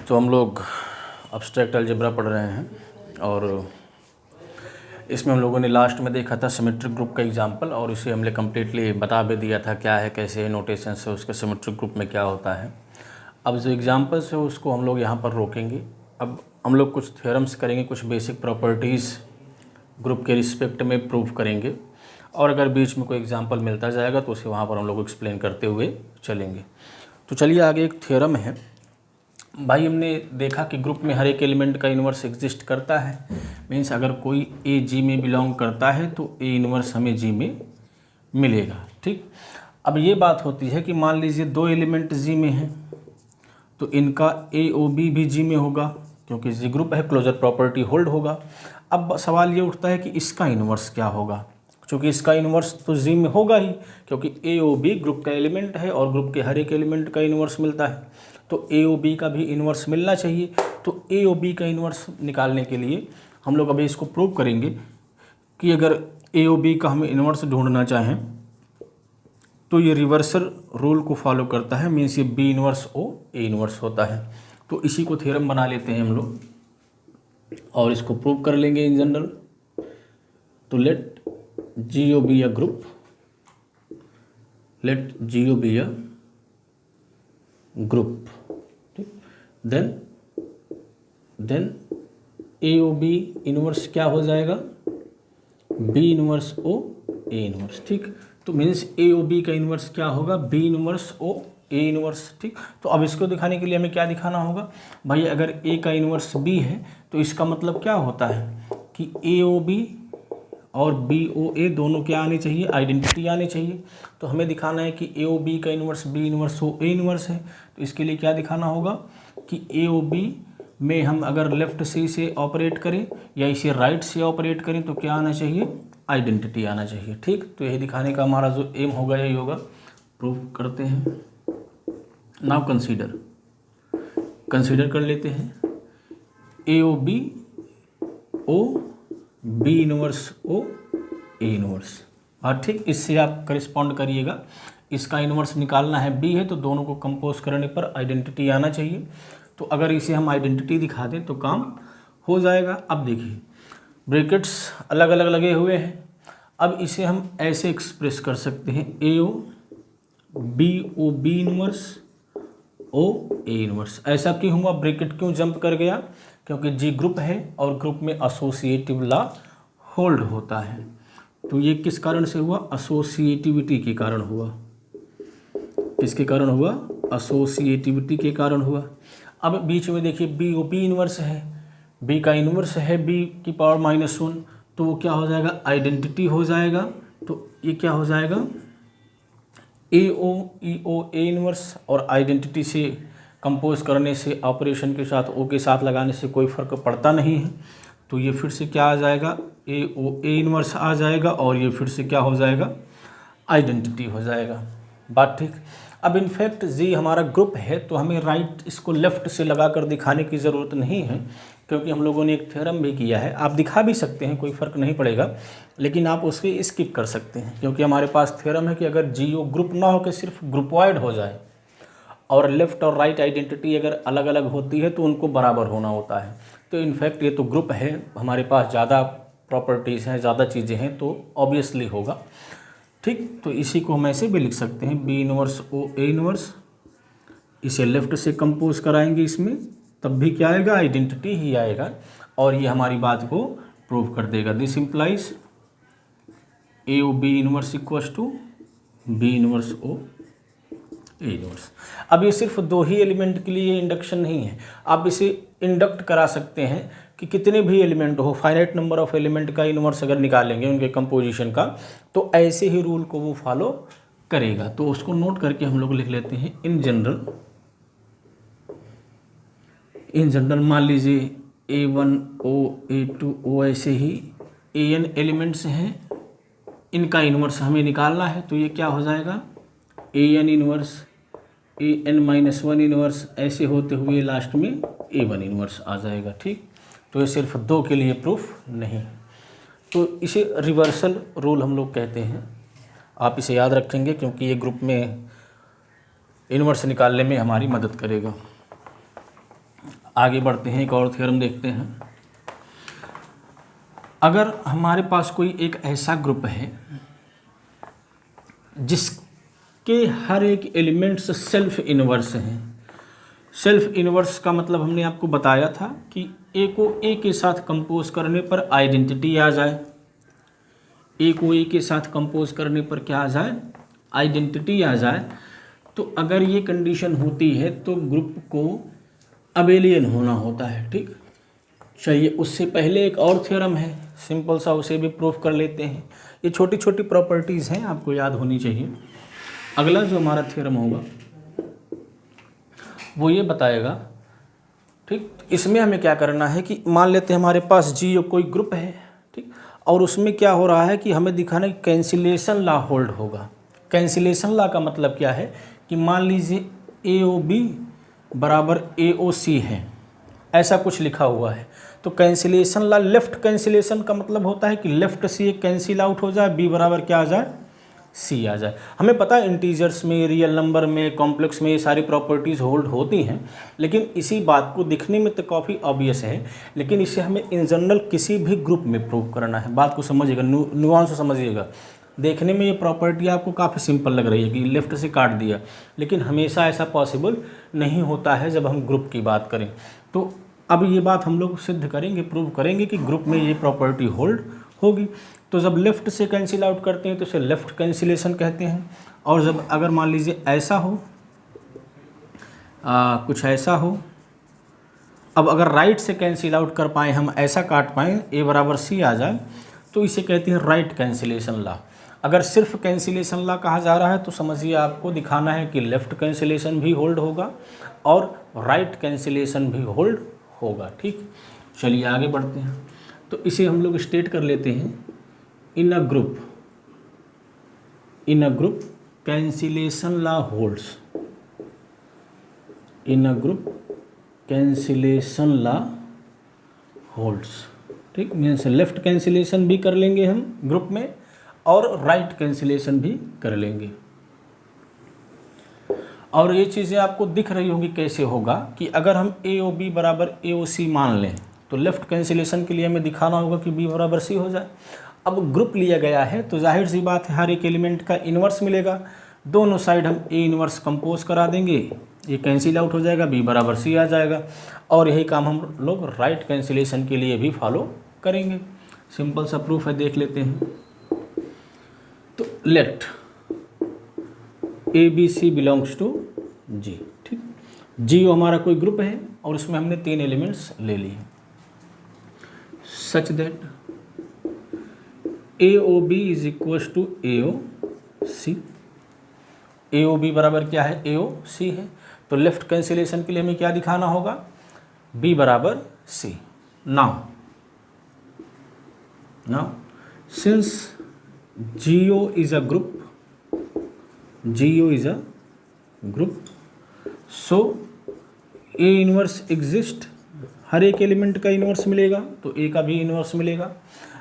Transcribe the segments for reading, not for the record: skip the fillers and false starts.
तो हम लोग एब्स्ट्रैक्ट अलजेब्रा पढ़ रहे हैं और इसमें हम लोगों ने लास्ट में देखा था सिमेट्रिक ग्रुप का एग्जांपल, और इसे हमने कम्प्लीटली बता भी दिया था क्या है, कैसे नोटेशन से उसके सिमेट्रिक ग्रुप में क्या होता है। अब जो एग्जांपल्स है उसको हम लोग यहाँ पर रोकेंगे। अब हम लोग कुछ थ्योरम्स करेंगे, कुछ बेसिक प्रॉपर्टीज़ ग्रुप के रिस्पेक्ट में प्रूव करेंगे, और अगर बीच में कोई एग्जांपल मिलता जाएगा तो उसे वहाँ पर हम लोग एक्सप्लेन करते हुए चलेंगे। तो चलिए आगे एक थ्योरम है भाई। हमने देखा कि ग्रुप में हर एक एलिमेंट का इन्वर्स एग्जिस्ट करता है। मीन्स अगर कोई ए जी में बिलोंग करता है तो ए इन्वर्स हमें जी में मिलेगा। ठीक, अब ये बात होती है कि मान लीजिए दो एलिमेंट जी में हैं तो इनका ए ओ बी भी जी में होगा, क्योंकि जी ग्रुप है, क्लोजर प्रॉपर्टी होल्ड होगा। अब सवाल ये उठता है कि इसका इन्वर्स क्या होगा, क्योंकि इसका इन्वर्स तो जी में होगा ही, क्योंकि ए ओ बी ग्रुप का एलिमेंट है और ग्रुप के हर एक एलिमेंट का इन्वर्स मिलता है, तो ए ओ बी का भी इन्वर्स मिलना चाहिए। तो ए ओ बी का इन्वर्स निकालने के लिए हम लोग अभी इसको प्रूव करेंगे कि अगर ए ओ बी का हमें इन्वर्स ढूंढना चाहें तो ये रिवर्सल रूल को फॉलो करता है। मीन्स ये B inverse O A inverse होता है। तो इसी को थ्योरम बना लेते हैं हम लोग और इसको प्रूव कर लेंगे इन जनरल। तो let G O be a group, let G O be a group, ठीक। Then A O B inverse क्या हो जाएगा, B inverse O A inverse. ठीक, तो मीन्स ए ओ बी का इन्वर्स क्या होगा, B inverse O A inverse. ठीक, तो अब इसको दिखाने के लिए हमें क्या दिखाना होगा भाई, अगर ए का इन्वर्स बी है तो इसका मतलब क्या होता है कि ए ओ बी और बी ओ ए दोनों क्या आने चाहिए, आइडेंटिटी आने चाहिए। तो हमें दिखाना है कि ए ओ बी का inverse B inverse O A inverse है। तो इसके लिए क्या दिखाना होगा कि ए ओ बी में हम अगर लेफ़्ट से इसे ऑपरेट करें या इसे राइट से ऑपरेट करें तो क्या आना चाहिए, आइडेंटिटी आना चाहिए। ठीक, तो यही दिखाने का हमारा जो एम होगा यही होगा। प्रूव करते हैं। नाउ कंसीडर कर लेते हैं A O B O B inverse O A inverse. और ठीक इससे आप करिस्पॉन्ड करिएगा। इसका इन्वर्स निकालना है, बी है तो दोनों को कंपोज करने पर आइडेंटिटी आना चाहिए। तो अगर इसे हम आइडेंटिटी दिखा दें तो काम हो जाएगा। अब देखिए ब्रैकेट्स अलग अलग लगे हुए हैं। अब इसे हम ऐसे एक्सप्रेस कर सकते हैं, A O B inverse O A inverse. ऐसा क्यों हुआ, ब्रैकेट क्यों जंप कर गया, क्योंकि जी ग्रुप है और ग्रुप में एसोसिएटिव लॉ होल्ड होता है। तो ये किस कारण से हुआ, एसोसिएटिविटी के कारण हुआ। किसके कारण हुआ, एसोसिएटिविटी के कारण हुआ। अब बीच में देखिए बी ओ बी इन्वर्स है, बी का इन्वर्स है बी की पावर -1, तो वो क्या हो जाएगा, आइडेंटिटी हो जाएगा। तो ये क्या हो जाएगा, A O E O A inverse, और आइडेंटिटी से कंपोज करने से ऑपरेशन के साथ ओ के साथ लगाने से कोई फ़र्क पड़ता नहीं है। तो ये फिर से क्या आ जाएगा, ए ओ ए इन्वर्स आ जाएगा, और ये फिर से क्या हो जाएगा, आइडेंटिटी हो जाएगा। बात ठीक। अब इनफैक्ट जी हमारा ग्रुप है तो हमें राइट इसको लेफ़्ट से लगा कर दिखाने की ज़रूरत नहीं है, क्योंकि हम लोगों ने एक थ्योरम भी किया है। आप दिखा भी सकते हैं, कोई फ़र्क नहीं पड़ेगा, लेकिन आप उसके स्किप कर सकते हैं, क्योंकि हमारे पास थ्योरम है कि अगर जी ओ ग्रुप ना हो के सिर्फ ग्रुपवाइड हो जाए और लेफ़्ट और राइट आइडेंटिटी अगर अलग अलग होती है तो उनको बराबर होना होता है। तो इनफैक्ट ये तो ग्रुप है, हमारे पास ज़्यादा प्रॉपर्टीज़ हैं, ज़्यादा चीज़ें हैं, तो ऑब्वियसली होगा। ठीक, तो इसी को हम ऐसे भी लिख सकते हैं, B inverse O A inverse. इसे लेफ़्ट से कंपोज कराएंगे इसमें, तब भी क्या आएगा, आइडेंटिटी ही आएगा, और ये हमारी बात को प्रूव कर देगा। This implies A O B inverse equals to B inverse O A inverse. अब ये सिर्फ दो ही एलिमेंट के लिए इंडक्शन नहीं है, आप इसे इंडक्ट करा सकते हैं कि कितने भी एलिमेंट हो, फाइनाइट नंबर ऑफ एलिमेंट का इन्वर्स अगर निकालेंगे उनके कंपोजिशन का, तो ऐसे ही रूल को वो फॉलो करेगा। तो उसको नोट करके हम लोग लिख लेते हैं, इन जनरल मान लीजिए A1 O A2 O ऐसे ही AN एलिमेंट्स हैं, इनका इन्वर्स हमें निकालना है। तो ये क्या हो जाएगा, AN इन्वर्स AN-1 इन्वर्स, ऐसे होते हुए लास्ट में A1 इन्वर्स आ जाएगा। ठीक, तो ये सिर्फ दो के लिए प्रूफ नहीं, तो इसे रिवर्सल रूल हम लोग कहते हैं। आप इसे याद रखेंगे क्योंकि ये ग्रुप में इन्वर्स निकालने में हमारी मदद करेगा। आगे बढ़ते हैं, एक और थ्योरम देखते हैं। अगर हमारे पास कोई एक ऐसा ग्रुप है जिसके हर एक एलिमेंट्स सेल्फ इन्वर्स हैं। सेल्फ इन्वर्स का मतलब हमने आपको बताया था कि ए को ए के साथ कंपोज करने पर आइडेंटिटी आ जाए। ए को ए के साथ कंपोज करने पर क्या आ जाए? आइडेंटिटी आ जाए। तो अगर ये कंडीशन होती है तो ग्रुप को अबेलियन होना होता है। ठीक, चलिए उससे पहले एक और थ्योरम है, सिंपल सा, उसे भी प्रूफ कर लेते हैं। ये छोटी छोटी प्रॉपर्टीज़ हैं, आपको याद होनी चाहिए। अगला जो हमारा थ्योरम होगा वो ये बताएगा, ठीक, इसमें हमें क्या करना है कि मान लेते हैं हमारे पास जी कोई ग्रुप है, ठीक, और उसमें क्या हो रहा है कि हमें दिखाना है कैंसिलेशन लॉ होल्ड होगा। कैंसिलेशन लॉ का मतलब क्या है कि मान लीजिए ए ओ बी बराबर ए ओ सी है, ऐसा कुछ लिखा हुआ है। तो कैंसिलेशन लॉ, लेफ्ट कैंसिलेशन का मतलब होता है कि लेफ्ट से कैंसिल आउट हो जाए, बी बराबर क्या आ जाए? सी आ जाए। हमें पता है इंटीजर्स में, रियल नंबर में, कॉम्प्लेक्स में ये सारी प्रॉपर्टीज़ होल्ड होती हैं, लेकिन इसी बात को दिखने में तो काफ़ी ऑब्वियस है, लेकिन इसे हमें इन जनरल किसी भी ग्रुप में प्रूव करना है। बात को समझिएगा, नुआंस समझिएगा। देखने में ये प्रॉपर्टी आपको काफ़ी सिंपल लग रही है कि लेफ़्ट से काट दिया, लेकिन हमेशा ऐसा पॉसिबल नहीं होता है जब हम ग्रुप की बात करें। तो अब ये बात हम लोग सिद्ध करेंगे, प्रूव करेंगे कि ग्रुप में ये प्रॉपर्टी होल्ड होगी। तो जब लेफ़्ट से कैंसिल आउट करते हैं तो इसे लेफ़्ट कैंसिलेशन कहते हैं। और जब अगर मान लीजिए ऐसा हो, कुछ ऐसा हो, अब अगर राइट से कैंसिल आउट कर पाएँ हम, ऐसा काट पाएँ, ए बराबर सी आ जाए, तो इसे कहते हैं राइट कैंसिलेशन लॉ। अगर सिर्फ कैंसिलेशन लॉ कहा जा रहा है तो समझिए आपको दिखाना है कि लेफ़्ट कैंसिलेशन भी होल्ड होगा और राइट कैंसिलेशन भी होल्ड होगा। ठीक, चलिए आगे बढ़ते हैं। तो इसे हम लोग स्टेट कर लेते हैं, in a group cancellation law holds. In a group cancellation law holds. ठीक, मीन्स लेफ्ट कैंसिलेशन भी कर लेंगे हम ग्रुप में और राइट कैंसिलेशन भी कर लेंगे। और ये चीज़ें आपको दिख रही होंगी कैसे होगा कि अगर हम ए ओ बी बराबर ए ओ सी मान लें तो लेफ़्ट कैंसिलेशन के लिए हमें दिखाना होगा कि बी बराबर सी हो जाए। अब ग्रुप लिया गया है तो जाहिर सी बात है हर एक एलिमेंट का इन्वर्स मिलेगा। दोनों साइड हम ए इन्वर्स कंपोज करा देंगे, ये कैंसिल आउट हो जाएगा, बी बराबर सी आ जाएगा। और यही काम हम लोग राइट कैंसिलेशन के लिए भी फॉलो करेंगे। सिंपल सा प्रूफ है, देख लेते हैं। तो let A B C belongs to G. ठीक, जी हमारा कोई ग्रुप है और उसमें हमने 3 एलिमेंट्स ले लिए, such that A O B is equal to A O C. A O B बराबर क्या है? ए ओ सी है। तो लेफ्ट कैंसिलेशन के लिए हमें क्या दिखाना होगा? बी बराबर C. Now since GO is a group, so A inverse exist, हर एक एलिमेंट का इन्वर्स मिलेगा तो A का भी इन्वर्स मिलेगा।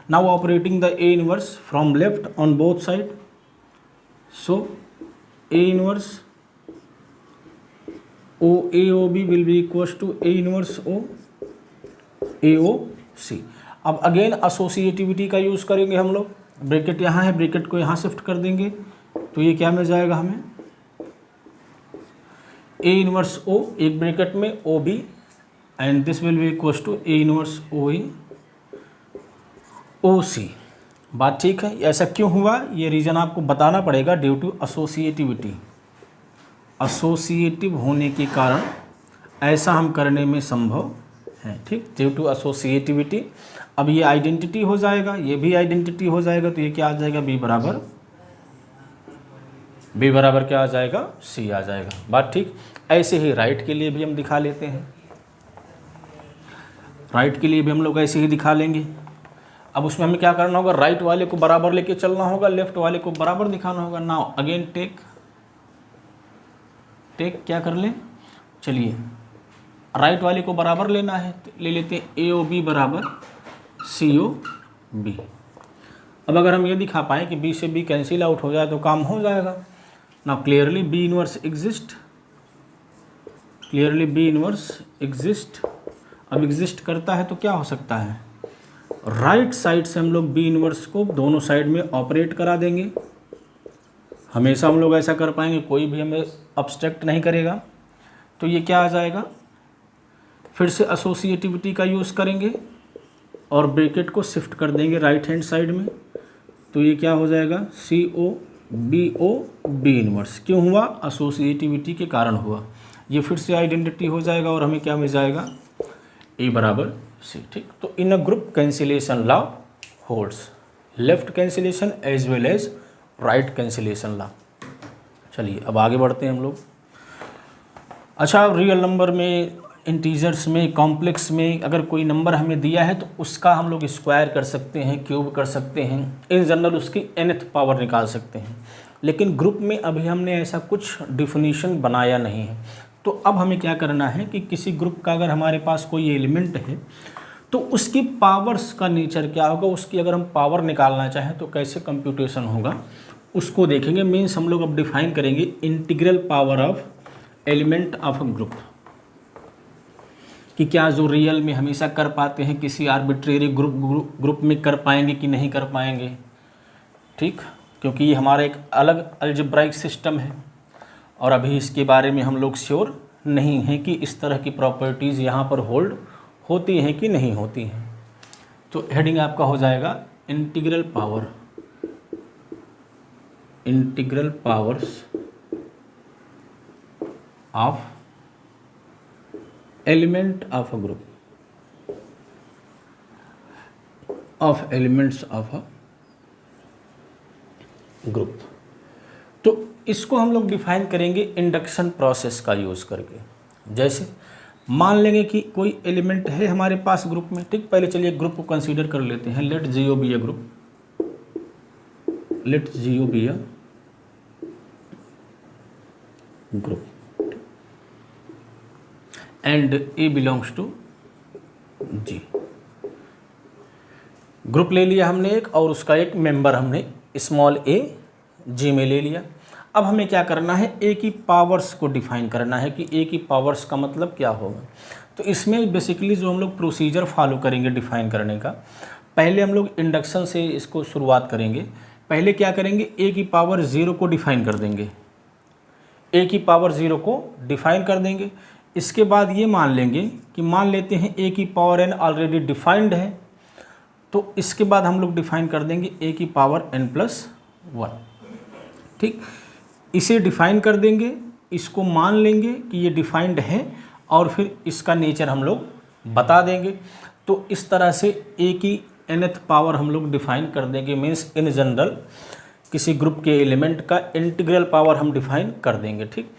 Now operating the A inverse from left on both side, so A inverse O A O B will be equal to A inverse O A O C। अब again associativity का use करेंगे हम लोग। Bracket यहाँ है, bracket को यहाँ shift कर देंगे तो ये क्या मिल जाएगा हमें? ए इनवर्स ओ, एक ब्रैकेट में O B, and this will be equal to A inverse O A O C. बात ठीक है? ऐसा क्यों हुआ ये रीज़न आपको बताना पड़ेगा, ड्यू टू एसोसिएटिविटी। एसोसिएटिव होने के कारण ऐसा हम करने में संभव है। ठीक, ड्यू टू एसोसिएटिविटी। अब ये आइडेंटिटी हो जाएगा, ये भी आइडेंटिटी हो जाएगा, तो ये क्या आ जाएगा? बी बराबर क्या आ जाएगा? सी आ जाएगा। बात ठीक। ऐसे ही राइट के लिए भी हम दिखा लेते हैं। राइट के लिए भी हम लोग ऐसे ही दिखा लेंगे। अब उसमें हमें क्या करना होगा? राइट वाले को बराबर लेके चलना होगा, लेफ्ट वाले को बराबर दिखाना होगा। नाउ अगेन टेक क्या कर लें? चलिए राइट वाले को बराबर लेना है तो ले लेते हैं ए ओ बी बराबर सी ओ बी। अब अगर हम ये दिखा पाए कि बी से बी कैंसिल आउट हो जाए तो काम हो जाएगा। Now clearly B inverse exist, अब एग्जिस्ट करता है तो क्या हो सकता है, राइट साइड से हम लोग बी इनवर्स को दोनों साइड में ऑपरेट करा देंगे। हमेशा हम लोग ऐसा कर पाएंगे, कोई भी हमें अब्स्ट्रैक्ट नहीं करेगा। तो ये क्या आ जाएगा, फिर से एसोसिएटिविटी का यूज़ करेंगे और ब्रैकेट को शिफ्ट कर देंगे राइट हैंड साइड में। तो ये क्या हो जाएगा, सी ओ बी इनवर्स। क्यों हुआ, एसोसिएटिविटी के कारण हुआ। ये फिर से आइडेंटिटी हो जाएगा और हमें क्या मिल जाएगा, ए बराबर सी। ठीक, तो in a group cancellation law holds, left cancellation as well as right cancellation law. चलिए अब आगे बढ़ते हैं हम लोग। अच्छा, रियल नंबर में, इंटीजर्स में, कॉम्प्लेक्स में अगर कोई नंबर हमें दिया है तो उसका हम लोग स्क्वायर कर सकते हैं, क्यूब कर सकते हैं, इन जनरल उसकी nth पावर निकाल सकते हैं। लेकिन ग्रुप में अभी हमने ऐसा कुछ डिफिनीशन बनाया नहीं है। तो अब हमें क्या करना है कि किसी ग्रुप का अगर हमारे पास कोई एलिमेंट है तो उसकी पावर्स का नेचर क्या होगा, उसकी अगर हम पावर निकालना चाहें तो कैसे कंप्यूटेशन होगा उसको देखेंगे। मीन्स हम लोग अब डिफाइन करेंगे integral power of element of a group, कि क्या जो रियल में हमेशा कर पाते हैं किसी आर्बिट्रेरी ग्रुप में कर पाएंगे कि नहीं कर पाएंगे। ठीक, क्योंकि ये हमारा एक अलग अलजेब्राइक सिस्टम है और अभी इसके बारे में हम लोग श्योर नहीं हैं कि इस तरह की प्रॉपर्टीज़ यहाँ पर होल्ड होती हैं कि नहीं होती हैं। तो हेडिंग आपका हो जाएगा integral powers of element of a group, of elements of a group. तो इसको हम लोग डिफाइन करेंगे इंडक्शन प्रोसेस का यूज़ करके। जैसे मान लेंगे कि कोई एलिमेंट है हमारे पास ग्रुप में। ठीक, पहले चलिए ग्रुप को कंसीडर कर लेते हैं। Let Jio be a group, let Jio be a group and A belongs to G. Group ले लिया हमने एक और उसका एक मेंबर हमने स्मॉल ए जी में ले लिया। अब हमें क्या करना है, ए की पावर्स को डिफाइन करना है कि ए की पावर्स का मतलब क्या होगा। तो इसमें बेसिकली जो हम लोग प्रोसीजर फॉलो करेंगे डिफाइन करने का, पहले हम लोग इंडक्शन से इसको शुरुआत करेंगे। पहले क्या करेंगे, ए की पावर 0 को डिफाइन कर देंगे, ए की पावर 0 को डिफाइन कर देंगे। इसके बाद ये मान लेंगे कि मान लेते हैं ए की पावर n ऑलरेडी डिफाइंड है, तो इसके बाद हम लोग डिफाइन कर देंगे ए की पावर n+1। ठीक, इसे डिफाइन कर देंगे, इसको मान लेंगे कि ये डिफाइंड है और फिर इसका नेचर हम लोग बता देंगे। तो इस तरह से ए की nth पावर हम लोग डिफाइन कर देंगे। मीन्स इन जनरल किसी ग्रुप के एलिमेंट का इंटीग्रल पावर हम डिफाइन कर देंगे। ठीक,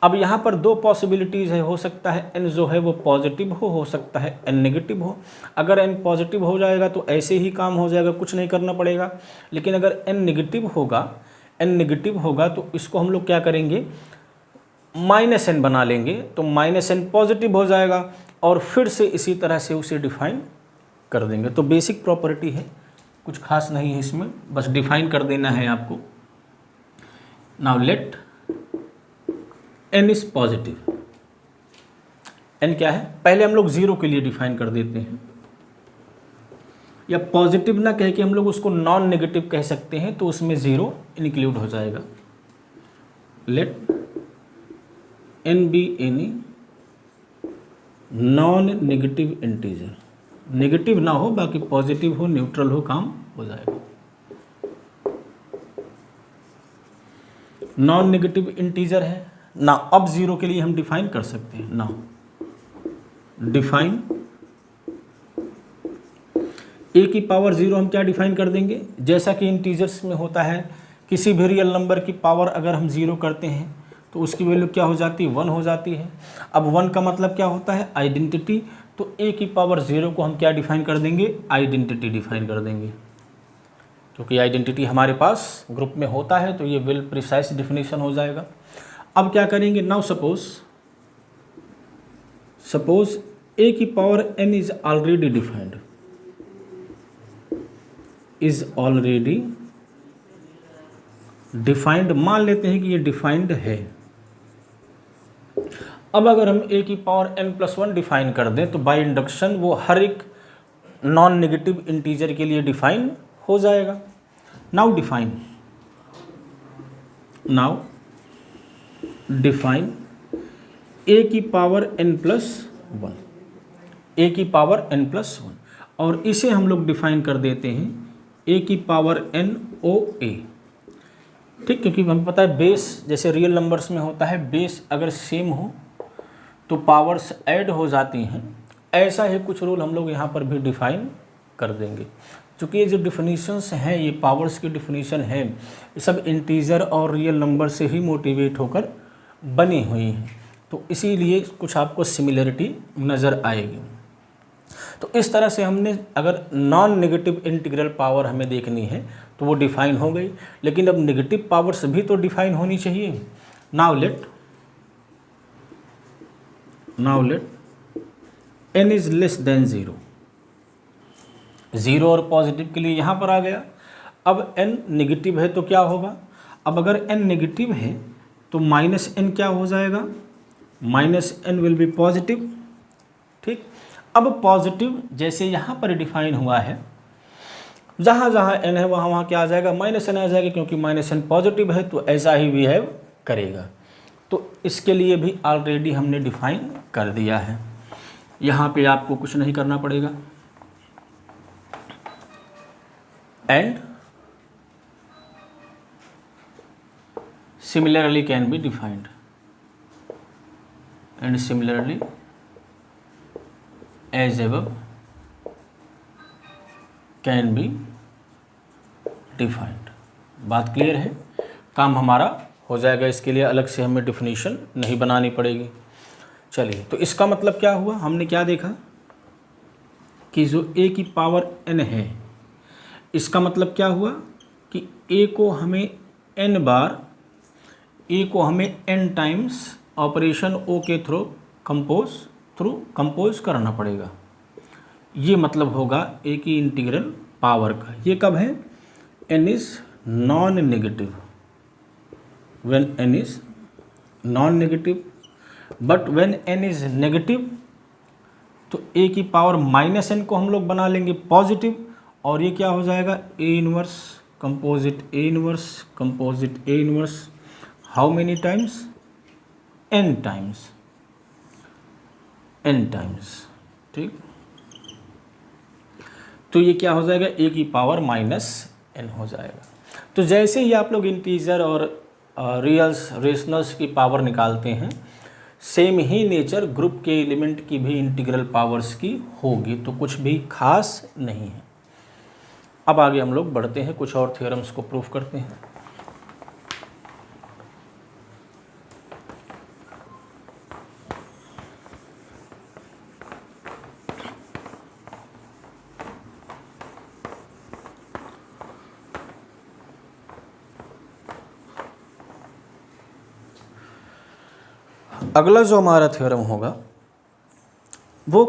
अब यहाँ पर दो पॉसिबिलिटीज़ है, हो सकता है n जो है वो पॉजिटिव हो सकता है n नेगेटिव हो। अगर n पॉजिटिव हो जाएगा तो ऐसे ही काम हो जाएगा, कुछ नहीं करना पड़ेगा। लेकिन अगर n नेगेटिव होगा तो इसको हम लोग क्या करेंगे, -n बना लेंगे, तो -n पॉजिटिव हो जाएगा और फिर से इसी तरह से उसे डिफाइन कर देंगे। तो बेसिक प्रॉपर्टी है, कुछ खास नहीं है इसमें, बस डिफाइन कर देना है आपको। Now let n is positive. n क्या है, पहले हम लोग 0 के लिए डिफाइन कर देते हैं, या पॉजिटिव ना कह के हम लोग उसको नॉन नेगेटिव कह सकते हैं, तो उसमें 0 इंक्लूड हो जाएगा। Let n be any non negative integer, negative ना हो बाकी पॉजिटिव हो, न्यूट्रल हो, काम हो जाएगा। नॉन नेगेटिव इंटीजर है ना, अब 0 के लिए हम डिफाइन कर सकते हैं ना, डिफाइन ए की पावर 0 हम क्या डिफाइन कर देंगे, जैसा कि इंटीजर्स में होता है, किसी भी रियल नंबर की पावर अगर हम 0 करते हैं तो उसकी वैल्यू क्या हो जाती है, 1 हो जाती है। अब 1 का मतलब क्या होता है, आइडेंटिटी। तो ए की पावर 0 को हम क्या डिफाइन कर देंगे, आइडेंटिटी डिफाइन कर देंगे, क्योंकि आइडेंटिटी हमारे पास ग्रुप में होता है तो ये वेल प्रिसाइज डिफिनीशन हो जाएगा। अब क्या करेंगे, नाउ सपोज ए की power n is already defined, मान लेते हैं कि ये डिफाइंड है। अब अगर हम a की पावर n+1 डिफाइन कर दें तो बाय इंडक्शन वो हर एक नॉन नेगेटिव इंटीजर के लिए डिफाइन हो जाएगा। नाउ डिफाइन a की पावर n+1, a की पावर n+1, और इसे हम लोग डिफाइन कर देते हैं a की पावर NOA। ठीक, क्योंकि हमें पता है बेस जैसे रियल नंबर्स में होता है, बेस अगर सेम हो तो पावर्स ऐड हो जाती हैं, ऐसा ही कुछ रूल हम लोग यहाँ पर भी डिफाइन कर देंगे। चूँकि ये जो डिफिनीशंस हैं, ये पावर्स की डिफिनीशन है, ये सब इंटीजर और रियल नंबर से ही मोटिवेट होकर बनी हुई हैं, तो इसीलिए कुछ आपको सिमिलरिटी नज़र आएगी। तो इस तरह से हमने अगर नॉन नेगेटिव इंटीग्रल पावर हमें देखनी है तो वो डिफाइन हो गई, लेकिन अब नेगेटिव पावर्स भी तो डिफाइन होनी चाहिए। Now let n is less than 0, 0 और पॉजिटिव के लिए यहाँ पर आ गया। अब n नेगेटिव है तो क्या होगा, अब अगर n नेगेटिव है तो -n क्या हो जाएगा, -n विल बी पॉजिटिव। ठीक, अब पॉजिटिव जैसे यहाँ पर डिफाइन हुआ है, जहाँ जहाँ n है वहाँ वहाँ क्या आ जाएगा, -n आ जाएगा, क्योंकि -n पॉजिटिव है तो ऐसा ही बिहेव करेगा। तो इसके लिए भी ऑलरेडी हमने डिफाइन कर दिया है, यहाँ पे आपको कुछ नहीं करना पड़ेगा। And similarly can be defined, and similarly as above can be defined. बात क्लियर है, काम हमारा हो जाएगा, इसके लिए अलग से हमें डिफिनीशन नहीं बनानी पड़ेगी। चलिए, तो इसका मतलब क्या हुआ, हमने क्या देखा कि जो a की पावर n है, इसका मतलब क्या हुआ कि a को हमें n टाइम्स ऑपरेशन o के थ्रू कंपोज करना पड़ेगा। ये मतलब होगा a की इंटीग्रल पावर का। ये कब है, n is non negative, when n is non negative, but when n is negative तो a की पावर -n को हम लोग बना लेंगे पॉजिटिव, और ये क्या हो जाएगा, a inverse composite a inverse composite a inverse, how many times, n times. ठीक, तो ये क्या हो जाएगा, a की पावर -n हो जाएगा। तो जैसे ही आप लोग इंटीजर और रियल्स रेशनल्स की पावर निकालते हैं, सेम ही नेचर ग्रुप के एलिमेंट की भी इंटीग्रल पावर्स की होगी, तो कुछ भी खास नहीं है। अब आगे हम लोग बढ़ते हैं, कुछ और थ्योरम्स को प्रूफ करते हैं। अगला जो हमारा थ्योरम होगा वो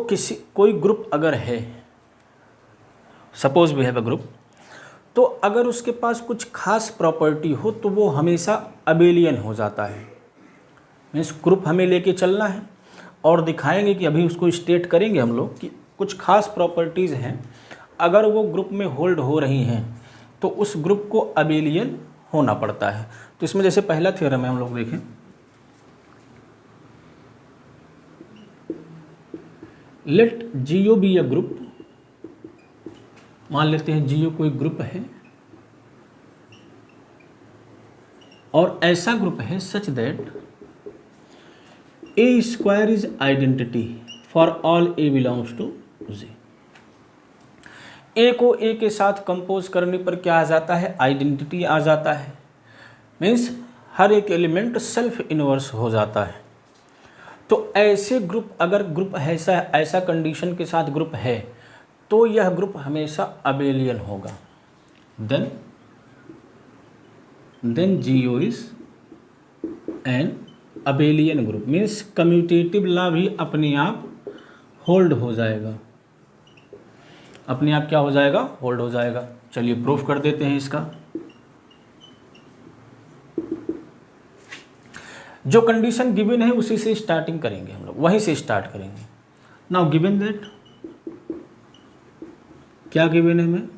कोई ग्रुप अगर है, suppose we have a group, तो अगर उसके पास कुछ खास प्रॉपर्टी हो तो वो हमेशा अबेलियन हो जाता है। मीन्स ग्रुप हमें लेके चलना है और दिखाएंगे कि अभी उसको स्टेट करेंगे हम लोग कि कुछ खास प्रॉपर्टीज़ हैं, अगर वो ग्रुप में होल्ड हो रही हैं तो उस ग्रुप को अबेलियन होना पड़ता है। तो इसमें जैसे पहला थ्योरम है, हम लोग देखें, let G O be a group. मान लेते हैं जियो कोई ग्रुप है और ऐसा ग्रुप है such that A square is identity for all A belongs to G. A को ए के साथ कंपोज करने पर क्या आ जाता है, आइडेंटिटी आ जाता है। मीन्स हर एक एलिमेंट सेल्फ इनवर्स हो जाता है। तो ऐसे ग्रुप, अगर ग्रुप ऐसा कंडीशन के साथ ग्रुप है तो यह ग्रुप हमेशा अबेलियन होगा। Then G O is an abelian group. Means commutative law भी अपने आप होल्ड हो जाएगा, अपने आप क्या हो जाएगा, होल्ड हो जाएगा। चलिए प्रूफ कर देते हैं इसका। जो कंडीशन गिवन है उसी से स्टार्टिंग करेंगे हम लोग, वहीं से स्टार्ट करेंगे। नाउ गिवन दैट, क्या गिवन है हमें,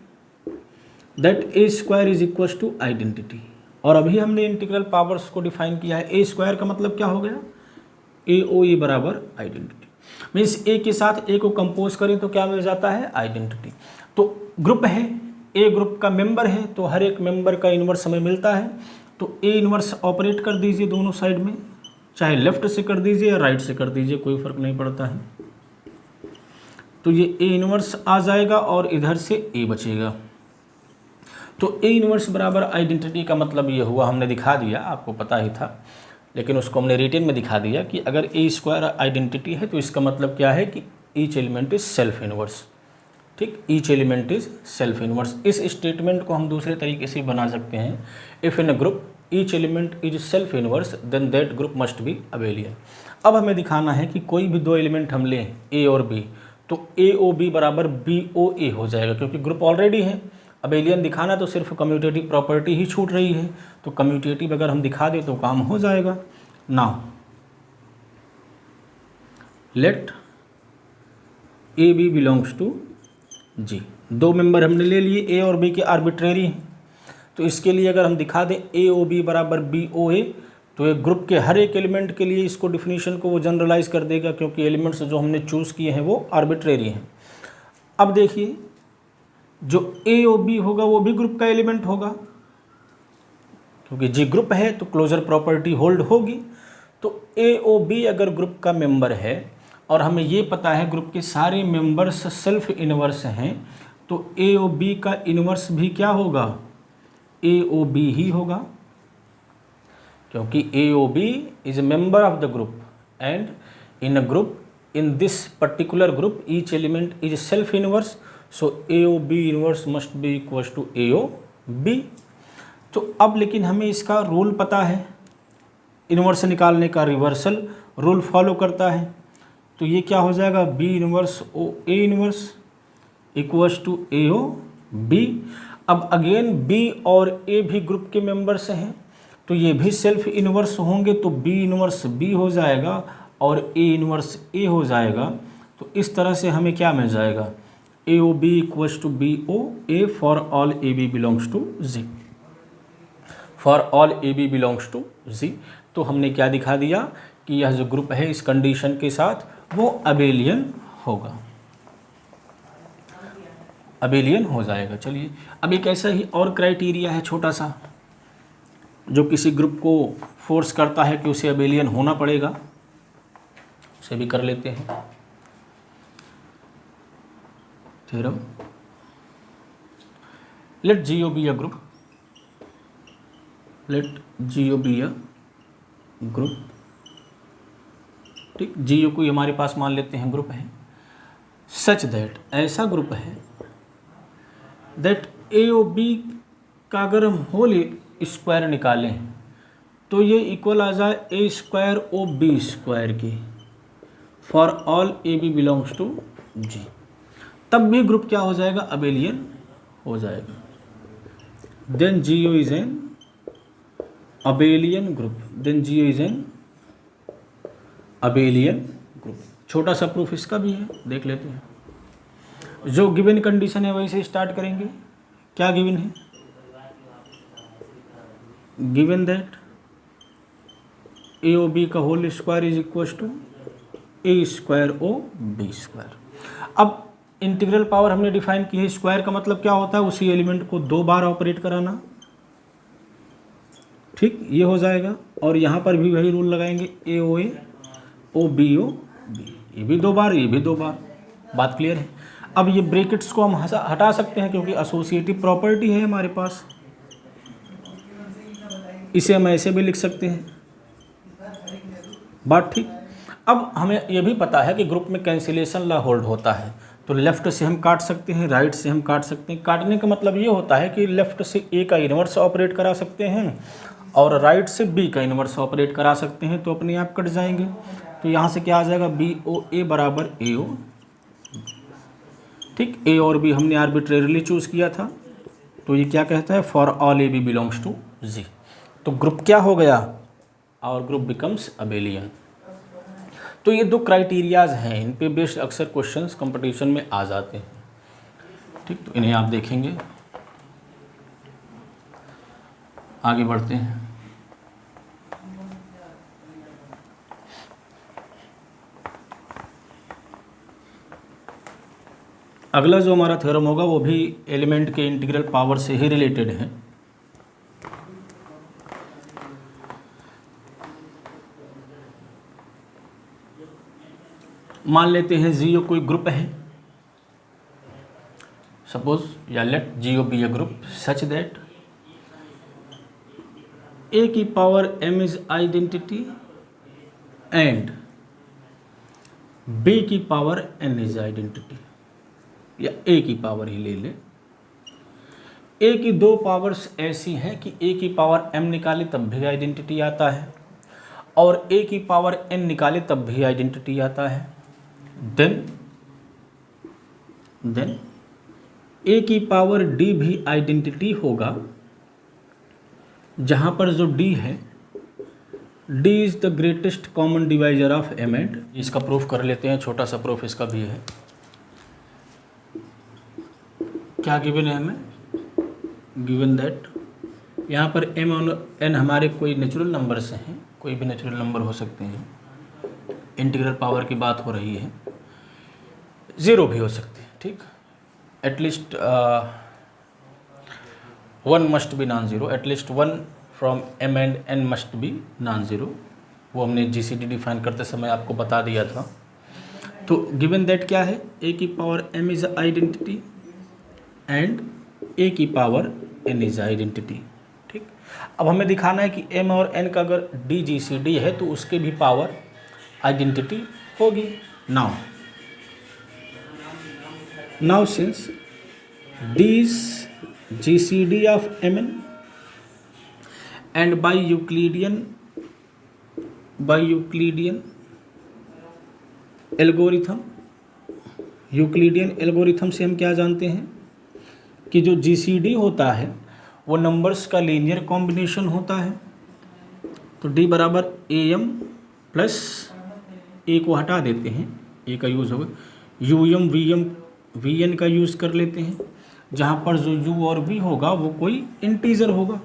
that A square is equal to identity, और अभी हमने इंटीग्रल पावर्स को डिफाइन किया है। ए स्क्वायर का मतलब क्या हो गया, ए ओ ए बराबर आइडेंटिटी, मीन्स ए के साथ ए को कंपोज करें तो क्या मिल जाता है, आइडेंटिटी। तो ग्रुप है, ए ग्रुप का मेंबर है, तो हर एक मेंबर का इन्वर्स हमें मिलता है, तो ए इन्वर्स ऑपरेट कर दीजिए दोनों साइड में, चाहे लेफ्ट से कर दीजिए या राइट से कर दीजिए, कोई फर्क नहीं पड़ता है। तो ये ए इन्वर्स आ जाएगा और इधर से ए बचेगा। तो ए इन्वर्स बराबर आइडेंटिटी का मतलब ये हुआ, हमने दिखा दिया, आपको पता ही था, लेकिन उसको हमने रिटेन में दिखा दिया कि अगर ए स्क्वायर आइडेंटिटी है तो इसका मतलब क्या है कि each element is self inverse. ठीक, each element is self inverse. इस स्टेटमेंट को हम दूसरे तरीके से बना सकते हैं, if in a group each element is self inverse then that group must be abelian. अब हमें दिखाना है कि कोई भी दो एलिमेंट हम लें ए और बी, तो ए ओ बी बराबर बी ओ ए हो जाएगा, क्योंकि ग्रुप ऑलरेडी है। अबेलियन दिखाना तो सिर्फ कम्यूटेटिव प्रॉपर्टी ही छूट रही है, तो कम्यूटेटिव अगर हम दिखा दें तो काम हो जाएगा। Now let A B belongs to G, दो मेंबर हमने ले लिए, ए और बी के आर्बिट्रेरी हैं, तो इसके लिए अगर हम दिखा दें ए ओ बी बराबर बी ओ ए, तो एक ग्रुप के हर एक एलिमेंट के लिए इसको डिफिनीशन को वो जनरलाइज कर देगा, क्योंकि एलिमेंट्स जो हमने चूज़ किए हैं वो आर्बिट्रेरी हैं। अब देखिए, जो ए ओ बी होगा वो भी ग्रुप का एलिमेंट होगा, क्योंकि जी ग्रुप है तो क्लोजर प्रॉपर्टी होल्ड होगी। तो ए ओ बी अगर ग्रुप का मेंबर है और हमें ये पता है ग्रुप के सारे मेंबर्स सेल्फ इन्वर्स हैं, तो ए ओ बी का इन्वर्स भी क्या होगा, ए ओ बी ही होगा, क्योंकि A O B is a member of the group and in a group, in this particular group each element is self inverse, so A O B inverse must be equal to A O B. तो अब लेकिन हमें इसका rule पता है, inverse निकालने का reversal rule follow करता है, तो ये क्या हो जाएगा, B inverse O A inverse equals to A O B. अब अगेन बी और ए भी ग्रुप के मेंबर्स हैं, तो ये भी सेल्फ इन्वर्स होंगे, तो बी इन्वर्स बी हो जाएगा और ए इन्वर्स ए हो जाएगा। तो इस तरह से हमें क्या मिल जाएगा, A O B equals to B O A for all A B belongs to G, for all A B belongs to G. तो हमने क्या दिखा दिया कि यह जो ग्रुप है इस कंडीशन के साथ वो अबेलियन होगा, अबेलियन हो जाएगा। चलिए, अब एक ऐसा ही और क्राइटेरिया है छोटा सा, जो किसी ग्रुप को फोर्स करता है कि उसे अबेलियन होना पड़ेगा, उसे भी कर लेते हैं। Theorem, let Jio be a group, let Jio be a group. ठीक, जीओ को हमारे पास मान लेते हैं ग्रुप है, सच दैट, ऐसा ग्रुप है दैट ए ओ बी का अगर हम होल स्क्वायर निकालें तो ये इक्वल आ जाए A square O B square के, for all A B belongs to G, तब भी ग्रुप क्या हो जाएगा, अबेलियन हो जाएगा। Then GO is an abelian group, then GO is an abelian group. छोटा सा प्रूफ इसका भी है, देख लेते हैं। जो गिवन कंडीशन है वही से स्टार्ट करेंगे। क्या गिवन है, given that A O B का whole square is equal to A square O B square. अब इंटीग्रल पावर हमने डिफाइन की है, स्क्वायर का मतलब क्या होता है, उसी एलिमेंट को दो बार ऑपरेट कराना। ठीक, ये हो जाएगा, और यहाँ पर भी वही रूल लगाएंगे, ए ओ बी ओ बी, ये भी दो बार, ये भी दो बार। बात क्लियर है। अब ये ब्रैकेट्स को हम हटा सकते हैं, क्योंकि एसोसिएटिव प्रॉपर्टी है हमारे पास, इसे हम ऐसे भी लिख सकते हैं। बात ठीक। अब हमें यह भी पता है कि ग्रुप में कैंसिलेशन लॉ होल्ड होता है, तो लेफ्ट से हम काट सकते हैं, राइट से हम काट सकते हैं। काटने का मतलब ये होता है कि लेफ्ट से ए का इन्वर्स ऑपरेट करा सकते हैं और राइट से बी का इन्वर्स ऑपरेट करा सकते हैं, तो अपने आप कट जाएंगे। तो यहाँ से क्या आ जाएगा, बी ओ ए बराबर ए ओ। ठीक, ए और बी हमने आर्बिट्रेरली चूज़ किया था, तो ये क्या कहता है, for all A B belongs to G. तो ग्रुप क्या हो गया, आवर ग्रुप बिकम्स अबेलियन। तो ये 2 क्राइटेरियाज हैं, इन पे बेस्ड अक्सर क्वेश्चंस कंपटीशन में आ जाते हैं। ठीक, तो इन्हें आप देखेंगे। आगे बढ़ते हैं। अगला जो हमारा थ्योरम होगा वो भी एलिमेंट के इंटीग्रल पावर से ही रिलेटेड है। मान लेते हैं जीओ कोई ग्रुप है, सपोज, या let Jio be a group such that A की power m is identity and b की पावर n इज आइडेंटिटी, या a की पावर ही ले ले। a की 2 पावर्स ऐसी हैं कि a की पावर m निकाले तब भी आइडेंटिटी आता है और a की पावर n निकाले तब भी आइडेंटिटी आता है। देन a की पावर d भी आइडेंटिटी होगा, जहाँ पर जो d है, d is the greatest common divisor of m and. इसका प्रूफ कर लेते हैं, छोटा सा प्रूफ इसका भी है। क्या गिवन है हमें? गिवन दैट यहाँ पर m और n हमारे कोई नेचुरल नंबर्स हैं, कोई भी नेचुरल नंबर हो सकते हैं, इंटीग्रल पावर की बात हो रही है, 0 भी हो सकते हैं। ठीक, at least 1 must be non zero, at least 1 from m and n must be non zero. वो हमने GCD डिफाइन करते समय आपको बता दिया था। तो गिवन दैट क्या है? a की power m is identity and a की पावर n इज़ आइडेंटिटी। ठीक, अब हमें दिखाना है कि m और n का अगर DGCD है तो उसके भी पावर आइडेंटिटी होगी। Now since D is GCD of Mn and by Euclidean algorithm से हम क्या जानते हैं कि जो GCD होता है वो नंबर्स का लीनियर कॉम्बिनेशन होता है। तो D बराबर AM प्लस A को हटा देते हैं, A का यूज़ होगा, UM VN का यूज़ कर लेते हैं, जहाँ पर जो u और v होगा वो कोई इंटीजर होगा।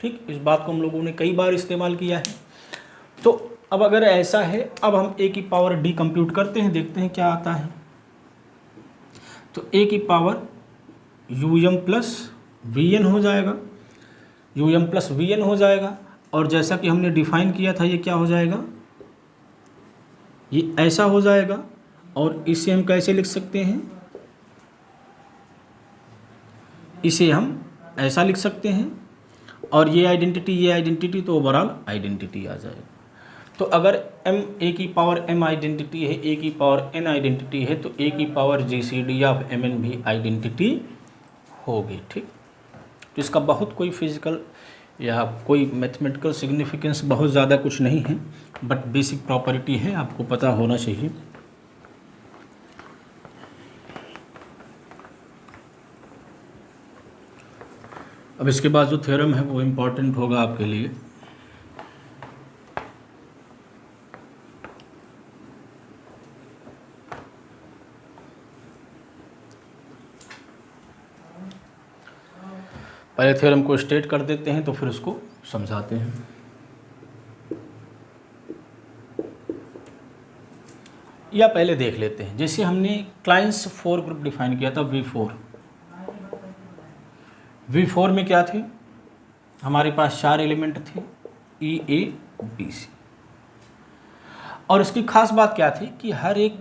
ठीक, इस बात को हम लोगों ने कई बार इस्तेमाल किया है। तो अब अगर ऐसा है, अब हम a की पावर d कंप्यूट करते हैं, देखते हैं क्या आता है। तो a की पावर um प्लस vn हो जाएगा, um प्लस vn हो जाएगा, और जैसा कि हमने डिफाइन किया था ये क्या हो जाएगा, ये ऐसा हो जाएगा। और इसे हम कैसे लिख सकते हैं? इसे हम ऐसा लिख सकते हैं, और ये आइडेंटिटी तो ओवरऑल आइडेंटिटी आ जाएगा। तो अगर m a की पावर m आइडेंटिटी है, a की पावर n आइडेंटिटी है, तो a की पावर GCD ऑफ mn भी आइडेंटिटी होगी। ठीक, तो इसका बहुत कोई फिजिकल या कोई मैथमेटिकल सिग्निफिकेंस बहुत ज़्यादा कुछ नहीं है, बट बेसिक प्रॉपर्टी है, आपको पता होना चाहिए। अब इसके बाद जो थ्योरम है वो इम्पॉर्टेंट होगा आपके लिए। पहले थ्योरम को स्टेट कर देते हैं तो फिर उसको समझाते हैं। या पहले देख लेते हैं, जैसे हमने क्लाइंस 4 ग्रुप डिफाइन किया था, V4 में क्या थे? हमारे पास 4 एलिमेंट थे, E A B C, और इसकी खास बात क्या थी कि हर एक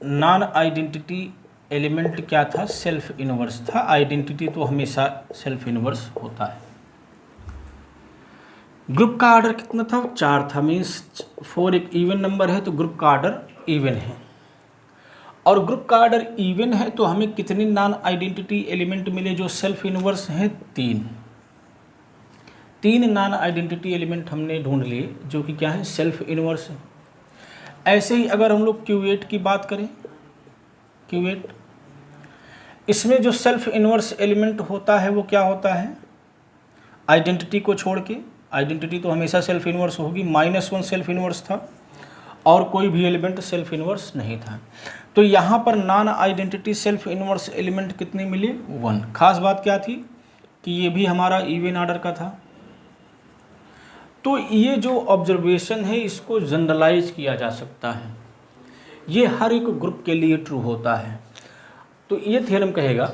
नॉन आइडेंटिटी एलिमेंट क्या था? सेल्फ इनवर्स था। आइडेंटिटी तो हमेशा सेल्फ इनवर्स होता है। ग्रुप का आर्डर कितना था? 4 था। मीन्स 4 एक इवन नंबर है तो ग्रुप का आर्डर इवन है, और ग्रुप का आर्डर इवन है तो हमें कितने नॉन आइडेंटिटी एलिमेंट मिले जो सेल्फ इनवर्स हैं? 3 नॉन आइडेंटिटी एलिमेंट हमने ढूंढ लिए जो कि क्या है? सेल्फ इनवर्स है। ऐसे ही अगर हम लोग Q8 की बात करें, Q8, इसमें जो सेल्फ इनवर्स एलिमेंट होता है वो क्या होता है? आइडेंटिटी को छोड़ के आइडेंटिटी तो हमेशा सेल्फ इन्वर्स होगी, -1 सेल्फ इन्वर्स था और कोई भी एलिमेंट सेल्फ इन्वर्स नहीं था। तो यहाँ पर non identity self inverse element कितने मिले? 1। खास बात क्या थी कि ये भी हमारा इवन ऑर्डर का था। तो ये जो ऑब्जर्वेशन है इसको जनरलाइज किया जा सकता है, ये हर एक ग्रुप के लिए ट्रू होता है। तो ये थ्योरम कहेगा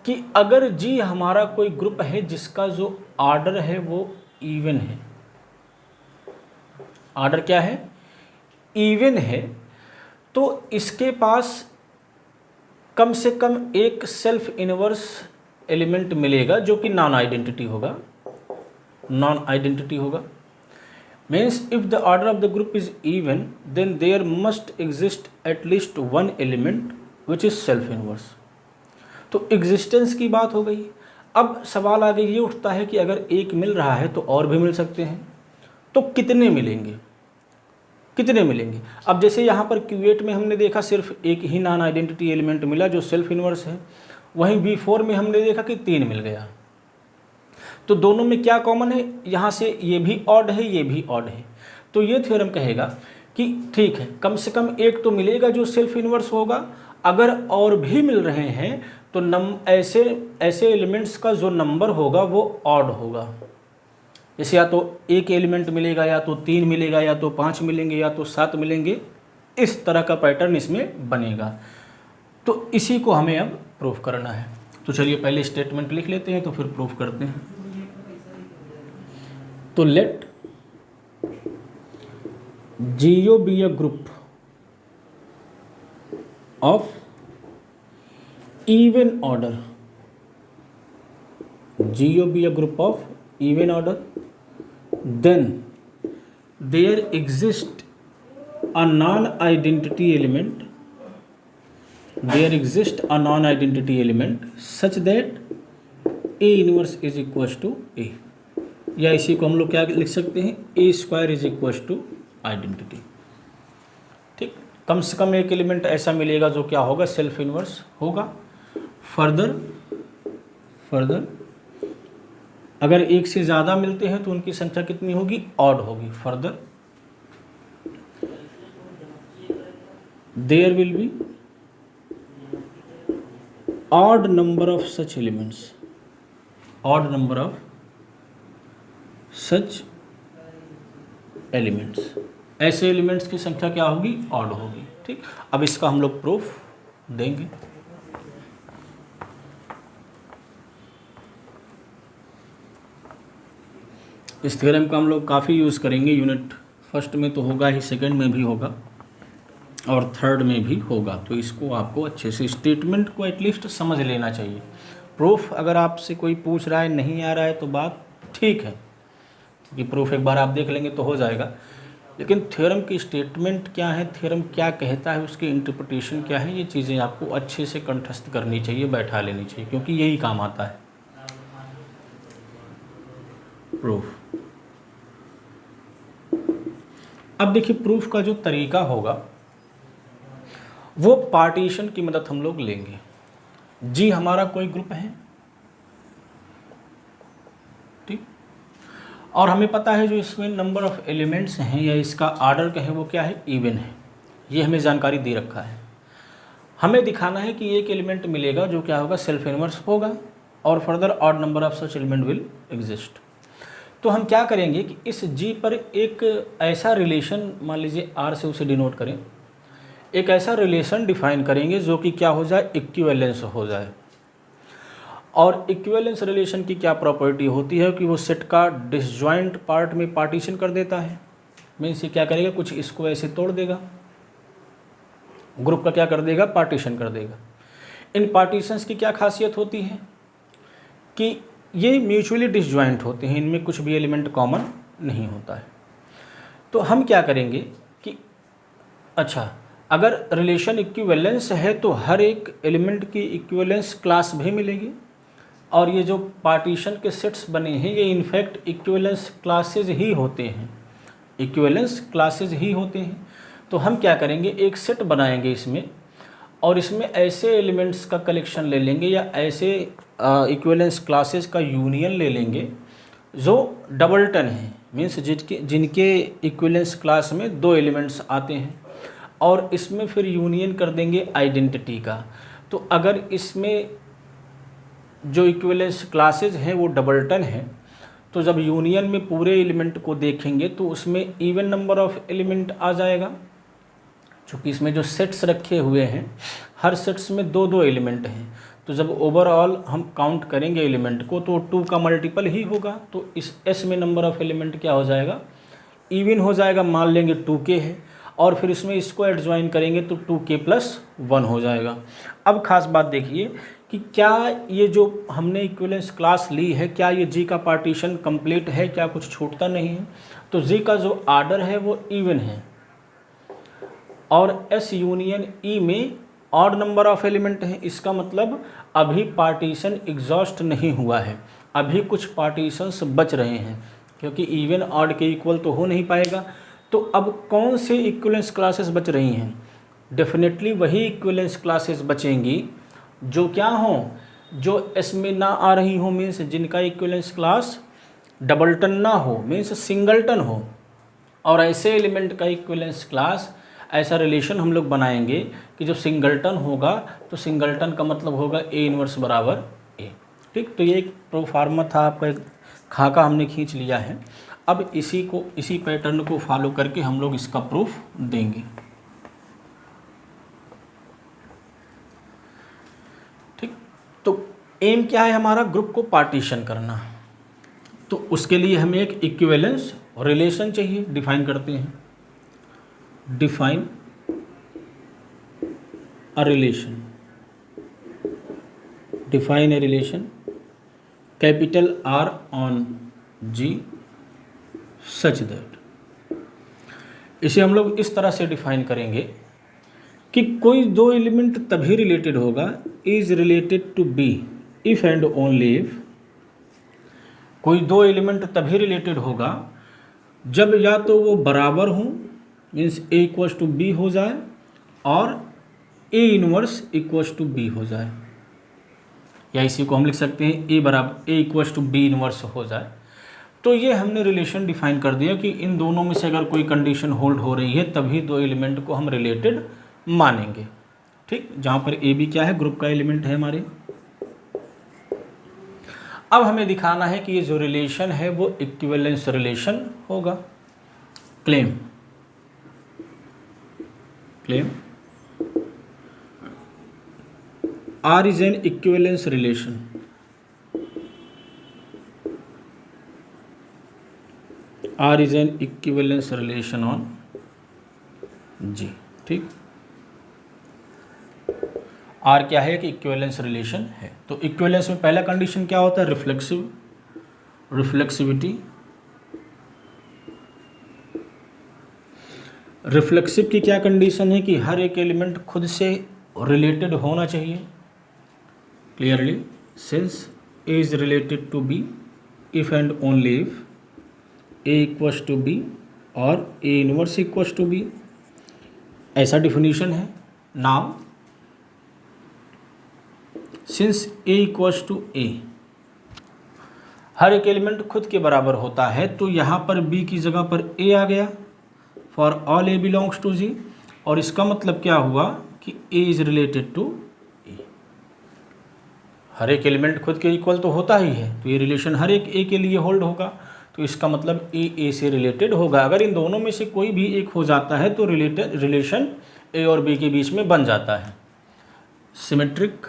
कि अगर जी हमारा कोई ग्रुप है जिसका जो ऑर्डर है वो इवन है, ऑर्डर क्या है? इवन है, तो इसके पास कम से कम एक सेल्फ इनवर्स एलिमेंट मिलेगा जो कि नॉन आइडेंटिटी होगा। नॉन आइडेंटिटी होगा means if the order of the group is even then there must exist at least one element which is self inverse. तो एग्जिस्टेंस की बात हो गई। अब सवाल आगे ये उठता है कि अगर एक मिल रहा है तो और भी मिल सकते हैं, तो कितने मिलेंगे? कितने मिलेंगे? अब जैसे यहाँ पर Q8 में हमने देखा सिर्फ एक ही नॉन आइडेंटिटी एलिमेंट मिला जो सेल्फ इनवर्स है, वहीं B4 में हमने देखा कि 3 मिल गया। तो दोनों में क्या कॉमन है? यहाँ से ये भी ऑड है, ये भी ऑड है। तो ये थ्योरम कहेगा कि ठीक है, कम से कम एक तो मिलेगा जो सेल्फ इनवर्स होगा। अगर और भी मिल रहे हैं तो ऐसे एलिमेंट्स का जो नंबर होगा वो ऑड होगा। जैसे या तो एक एलिमेंट मिलेगा, या तो 3 मिलेगा, या तो 5 मिलेंगे, या तो 7 मिलेंगे। इस तरह का पैटर्न इसमें बनेगा। तो इसी को हमें अब प्रूफ करना है। तो चलिए पहले स्टेटमेंट लिख लेते हैं तो फिर प्रूफ करते हैं। तो let GO be a group of even order, GO be a group of even order, then there exists a non-identity element, there exists a non-identity element such that A inverse is equals to A, या इसी को हम लोग क्या लिख सकते हैं? A square is equals to identity। ठीक, कम से कम एक एलिमेंट ऐसा मिलेगा जो क्या होगा? सेल्फ इनवर्स होगा। फर्दर अगर एक से ज़्यादा मिलते हैं तो उनकी संख्या कितनी होगी? ऑड होगी। Further there will be odd number of such elements, odd number of such elements, ऐसे एलिमेंट्स की संख्या क्या होगी? ऑड होगी। ठीक, अब इसका हम लोग प्रूफ देंगे। इस थ्योरम का हम लोग काफ़ी यूज़ करेंगे। यूनिट फर्स्ट में तो होगा ही, सेकंड में भी होगा और थर्ड में भी होगा। तो इसको आपको अच्छे से स्टेटमेंट को एटलीस्ट समझ लेना चाहिए। प्रूफ अगर आपसे कोई पूछ रहा है, नहीं आ रहा है तो बात ठीक है, क्योंकि प्रूफ एक बार आप देख लेंगे तो हो जाएगा। लेकिन थ्योरम की स्टेटमेंट क्या है, थ्योरम क्या कहता है, उसकी इंटरप्रिटेशन क्या है, ये चीज़ें आपको अच्छे से कंठस्थ करनी चाहिए, बैठा लेनी चाहिए, क्योंकि यही काम आता है प्रूफ। अब देखिए प्रूफ का जो तरीका होगा वो पार्टीशन की मदद हम लोग लेंगे। जी हमारा कोई ग्रुप है, ठीक, और हमें पता है जो इसमें नंबर ऑफ एलिमेंट्स हैं या इसका ऑर्डर का है वो क्या है? इवन है। ये हमें जानकारी दे रखा है। हमें दिखाना है कि एक एलिमेंट मिलेगा जो क्या होगा? सेल्फ इनवर्स होगा और further odd number of such element will exist. तो हम क्या करेंगे कि इस जी पर एक ऐसा रिलेशन, मान लीजिए आर से उसे डिनोट करें, एक ऐसा रिलेशन डिफाइन करेंगे जो कि क्या हो जाए? इक्विवेलेंस हो जाए। और इक्विवेलेंस रिलेशन की क्या प्रॉपर्टी होती है कि वो सेट का डिसजॉइंट पार्ट में पार्टीशन कर देता है। मीन्स ये क्या करेगा? कुछ इसको ऐसे तोड़ देगा, ग्रुप का क्या कर देगा? पार्टीशन कर देगा। इन पार्टीशंस की क्या खासियत होती है कि ये म्यूचुअली डिसजॉइंट होते हैं, इनमें कुछ भी एलिमेंट कॉमन नहीं होता है। तो हम क्या करेंगे कि अच्छा, अगर रिलेशन इक्विवेलेंस है तो हर एक एलिमेंट की इक्विवेलेंस क्लास भी मिलेगी, और ये जो पार्टीशन के सेट्स बने हैं ये इनफैक्ट इक्विवेलेंस क्लासेज ही होते हैं, इक्विवेलेंस क्लासेज ही होते हैं। तो हम क्या करेंगे? एक सेट बनाएंगे इसमें, और इसमें ऐसे एलिमेंट्स का कलेक्शन ले लेंगे या ऐसे इक्विवेलेंस क्लासेस का यूनियन ले लेंगे जो डबलटन है, मीन्स जिनके इक्विवेलेंस क्लास में 2 एलिमेंट्स आते हैं, और इसमें फिर यूनियन कर देंगे आइडेंटिटी का। तो अगर इसमें जो इक्विवेलेंस क्लासेज हैं वो डबलटन है, तो जब यूनियन में पूरे एलिमेंट को देखेंगे तो उसमें इवन नंबर ऑफ एलिमेंट आ जाएगा। चूँकि इसमें जो सेट्स रखे हुए हैं हर सेट्स में 2-2 एलिमेंट हैं, तो जब ओवरऑल हम काउंट करेंगे एलिमेंट को तो 2 का मल्टीपल ही होगा। तो इस एस में नंबर ऑफ एलिमेंट क्या हो जाएगा, इवन हो जाएगा। मान लेंगे 2k है, और फिर इसमें इसको एडजॉइन करेंगे तो 2k+1 हो जाएगा। अब खास बात देखिए कि क्या ये जो हमने इक्विवेलेंस क्लास ली है, क्या ये जी का पार्टीशन कंप्लीट है, क्या कुछ छूटता नहीं है। तो जी का जो आर्डर है वो इवन है, और एस यूनियन ई में ऑड नंबर ऑफ एलिमेंट है। इसका मतलब अभी पार्टीशन एग्जॉस्ट नहीं हुआ है, अभी कुछ पार्टीशंस बच रहे हैं, क्योंकि इवन ऑड के इक्वल तो हो नहीं पाएगा। तो अब कौन से इक्विवेलेंस क्लासेस बच रही हैं, डेफिनेटली वही इक्विवेलेंस क्लासेस बचेंगी जो क्या हों, जो एस में ना आ रही हो, मीन्स जिनका इक्विवेलेंस क्लास डबलटन ना हो, मीन्स सिंगलटन हो। और ऐसे एलिमेंट का इक्विवेलेंस क्लास, ऐसा रिलेशन हम लोग बनाएंगे कि जो सिंगलटन होगा तो सिंगलटन का मतलब होगा ए इनवर्स बराबर ए। ठीक, तो ये एक प्रोफार्मा था आपका, एक खाका हमने खींच लिया है। अब इसी पैटर्न को फॉलो करके हम लोग इसका प्रूफ देंगे। ठीक, तो एम क्या है हमारा, ग्रुप को पार्टीशन करना। तो उसके लिए हमें एक इक्विवेलेंस रिलेशन चाहिए, डिफाइन करते हैं। Define a relation, define a relation capital R on G such that. इसे हम लोग इस तरह से डिफाइन करेंगे कि कोई 2 एलिमेंट तभी रिलेटेड होगा, is related to B if and only if. कोई 2 एलिमेंट तभी रिलेटेड होगा जब या तो वो बराबर हों, means A equals to B हो जाए, और A inverse equals to B हो जाए, या इसी को हम लिख सकते हैं A equals to B inverse हो जाए। तो ये हमने रिलेशन डिफाइन कर दिया कि इन दोनों में से अगर कोई कंडीशन होल्ड हो रही है तभी 2 एलिमेंट को हम रिलेटेड मानेंगे। ठीक, जहाँ पर ए भी क्या है, ग्रुप का एलिमेंट है हमारे। अब हमें दिखाना है कि ये जो रिलेशन है वो इक्विवेलेंस रिलेशन होगा। Claim R is an equivalence relation. R is an equivalence relation on G। ठीक, R क्या है कि इक्विवेलेंस रिलेशन है। तो इक्विवेलेंस में पहला कंडीशन क्या होता है, रिफ्लेक्सिविटी। रिफ्लेक्सिव की क्या कंडीशन है कि हर एक एलिमेंट खुद से रिलेटेड होना चाहिए। Clearly, since A is related to B if and only if A equals to B और A inverse equals to B, ऐसा डिफिनीशन है। Now since A equals to A, हर एक एलिमेंट खुद के बराबर होता है, तो यहाँ पर B की जगह पर A आ गया, for all A belongs to G। और इसका मतलब क्या हुआ कि A is related to A। हर एक एलिमेंट खुद के इक्वल तो होता ही है, तो ये रिलेशन हर एक A के लिए होल्ड होगा, तो इसका मतलब A से रिलेटेड होगा। अगर इन दोनों में से कोई भी एक हो जाता है तो रिलेशन A और B के बीच में बन जाता है। Symmetric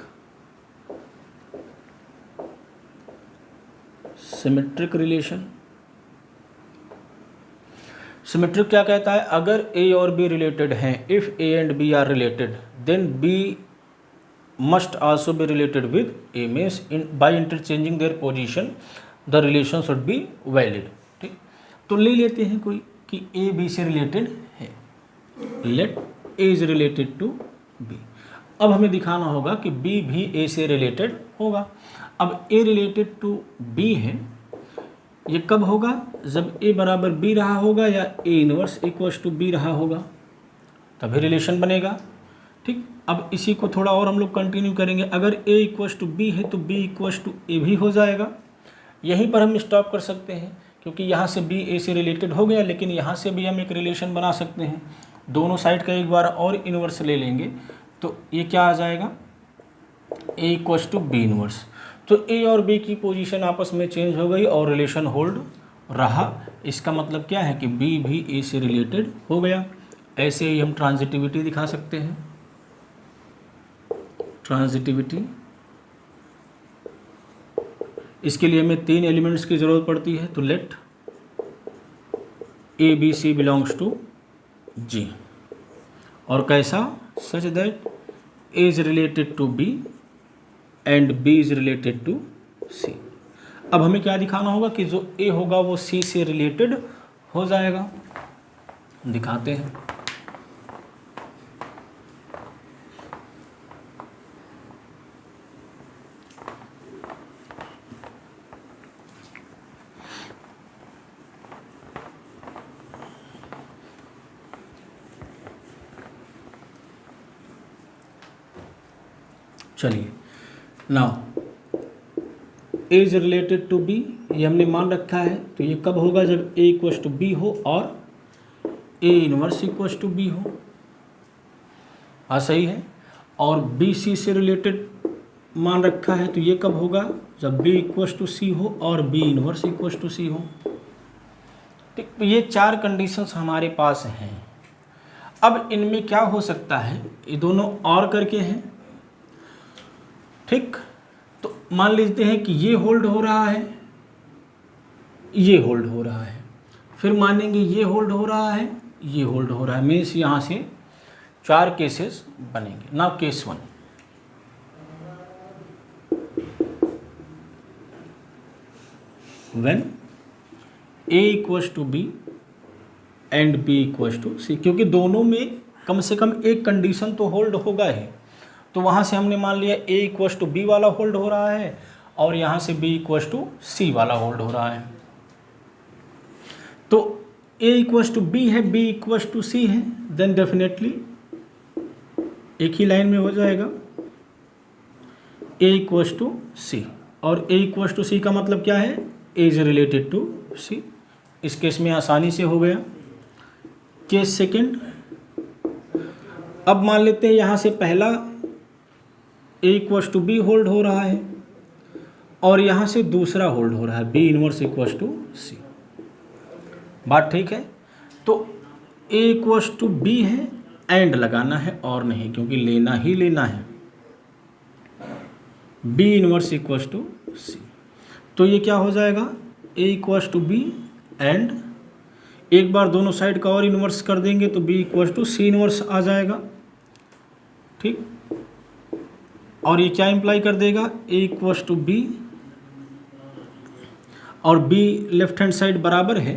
relation. सिमेट्रिक क्या कहता है, अगर A और B रिलेटेड हैं, if A and B are related then B must also be related with A, means by interchanging their position the relation should be valid. ठीक, तो ले लेते हैं कोई कि A B से रिलेटेड है, let A is related to B। अब हमें दिखाना होगा कि B भी A से रिलेटेड होगा। अब A रिलेटेड टू B है, ये कब होगा, जब A बराबर B रहा होगा या A inverse equals to B रहा होगा, तभी रिलेशन बनेगा। ठीक, अब इसी को थोड़ा और हम लोग कंटिन्यू करेंगे। अगर A इक्वल्स टू B है तो B इक्वल्स टू A भी हो जाएगा, यहीं पर हम स्टॉप कर सकते हैं, क्योंकि यहाँ से बी ए से रिलेटेड हो गया, लेकिन यहाँ से भी हम एक रिलेशन बना सकते हैं। दोनों साइड का एक बार और इन्वर्स ले लेंगे तो ये क्या आ जाएगा, ए इक्वल्स टू बी इन्वर्स। तो ए और बी की पोजीशन आपस में चेंज हो गई और रिलेशन होल्ड रहा। इसका मतलब क्या है कि बी भी ए से रिलेटेड हो गया। ऐसे ही हम ट्रांजिटिविटी दिखा सकते हैं। ट्रांजिटिविटी, इसके लिए हमें 3 एलिमेंट्स की ज़रूरत पड़ती है। तो let A B C belongs to G, और कैसा, such that A is related to B and B is related to C. अब हमें क्या दिखाना होगा कि जो ए होगा वो सी से रिलेटेड हो जाएगा। दिखाते हैं। चलिए, now A is related to B, ये हमने मान रखा है। तो ये कब होगा, जब ए इक्वल्स टू बी हो और A inverse equals to B हो। हाँ सही है। और बी सी से रिलेटेड मान रखा है, तो ये कब होगा, जब बी इक्वल्स टू सी हो और बी इनवर्स इक्वल्स टू सी हो। ठीक, तो ये 4 कंडीशंस हमारे पास हैं। अब इनमें क्या हो सकता है, ये दोनों और करके हैं। ठीक, तो मान लेते हैं कि ये होल्ड हो रहा है, ये होल्ड हो रहा है, फिर मानेंगे ये होल्ड हो रहा है, ये होल्ड हो रहा है। मीन्स यहाँ से 4 केसेस बनेंगे। Now case 1, when A equals to B and B equals to C, क्योंकि दोनों में कम से कम एक कंडीशन तो होल्ड होगा ही। तो वहाँ से हमने मान लिया ए इक्वल्स टू बी वाला होल्ड हो रहा है और यहाँ से बी इक्वल्स टू सी वाला होल्ड हो रहा है। तो ए इक्वल्स टू बी है, बी इक्वल्स टू सी है, देन डेफिनेटली एक ही लाइन में हो जाएगा ए इक्वल्स टू सी। और ए इक्वल्स टू सी का मतलब क्या है, ए इज रिलेटेड टू सी। इस केस में आसानी से हो गया। केस सेकेंड, अब मान लेते हैं यहाँ से पहला ए इक्वल्स टू बी होल्ड हो रहा है और यहाँ से दूसरा होल्ड हो रहा है बी इनवर्स इक्वल्स टू सी। बात ठीक है। तो ए इक्वल्स टू बी है, एंड लगाना है और नहीं, क्योंकि लेना ही लेना है बी इनवर्स इक्वल्स टू सी। तो ये क्या हो जाएगा, ए इक्वल्स टू बी एंड एक बार दोनों साइड का और इन्वर्स कर देंगे तो B equals to C inverse आ जाएगा। ठीक, और ये क्या इम्प्लाई कर देगा, ए इक्वल्स टू बी और बी लेफ्ट हैंड साइड बराबर है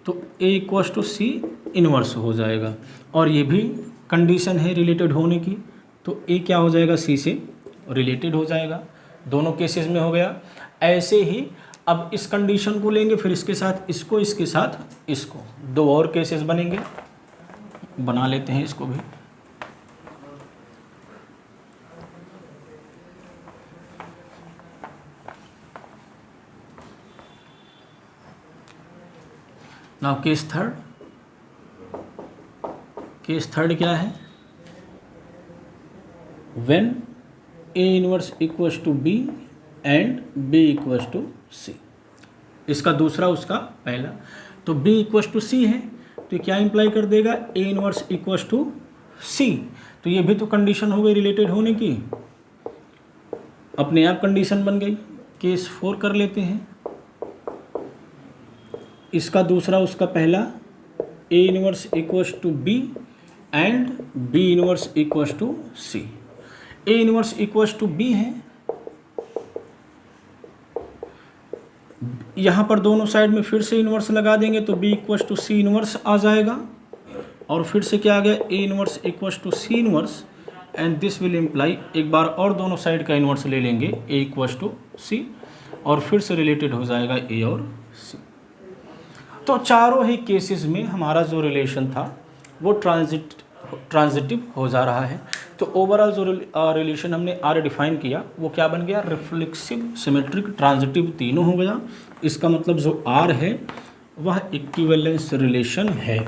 तो A equals to C inverse हो जाएगा। और ये भी कंडीशन है रिलेटेड होने की, तो ए क्या हो जाएगा, सी से रिलेटेड हो जाएगा। दोनों केसेस में हो गया। ऐसे ही अब इस कंडीशन को लेंगे, फिर इसके साथ इसको, इसके साथ इसको, 2 और केसेस बनेंगे। बना लेते हैं इसको भी। Now case third, case third क्या है, when A inverse equals to B and B equals to C. इसका दूसरा, उसका पहला। तो बी इक्वल्स टू सी है तो क्या इंप्लाई कर देगा, ए इनवर्स इक्वल्स टू सी। तो ये भी तो कंडीशन हो गई रिलेटेड होने की, अपने आप कंडीशन बन गई। केस 4 कर लेते हैं। इसका दूसरा, उसका पहला, A inverse equals to B and B inverse equals to C. A inverse equals to B है, यहाँ पर दोनों साइड में फिर से इन्वर्स लगा देंगे तो B equals to C inverse आ जाएगा। और फिर से क्या आ गया, A inverse equals to C inverse and this will imply, एक बार और दोनों साइड का इन्वर्स ले लेंगे ए इक्वल्स टू सी और फिर से रिलेटेड हो जाएगा ए और सी। तो चारों ही केसेस में हमारा जो रिलेशन था वो ट्रांजिट ट्रांजिटिव हो जा रहा है। तो ओवरऑल जो रिलेशन हमने आर डिफाइन किया वो क्या बन गया, रिफ्लेक्सिव, सिमेट्रिक, ट्रांजिटिव तीनों हो गया। इसका मतलब जो आर है वह इक्विवेलेंस रिलेशन है।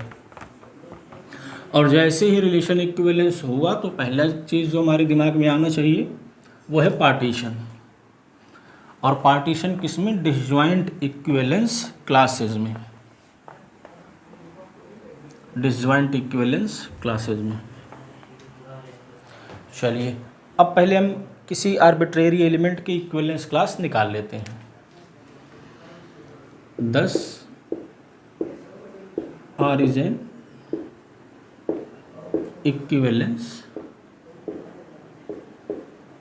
और जैसे ही रिलेशन इक्विवेलेंस हुआ तो पहला चीज़ जो हमारे दिमाग में आना चाहिए वो है पार्टीशन। और पार्टीशन किस में, डिसजॉइंट इक्विवेलेंस क्लासेस में, डिसजॉइंट इक्विवेलेंस क्लासेस में। चलिए अब पहले हम किसी आर्बिट्रेरी एलिमेंट की इक्विवेलेंस क्लास निकाल लेते हैं। 10 R is an equivalence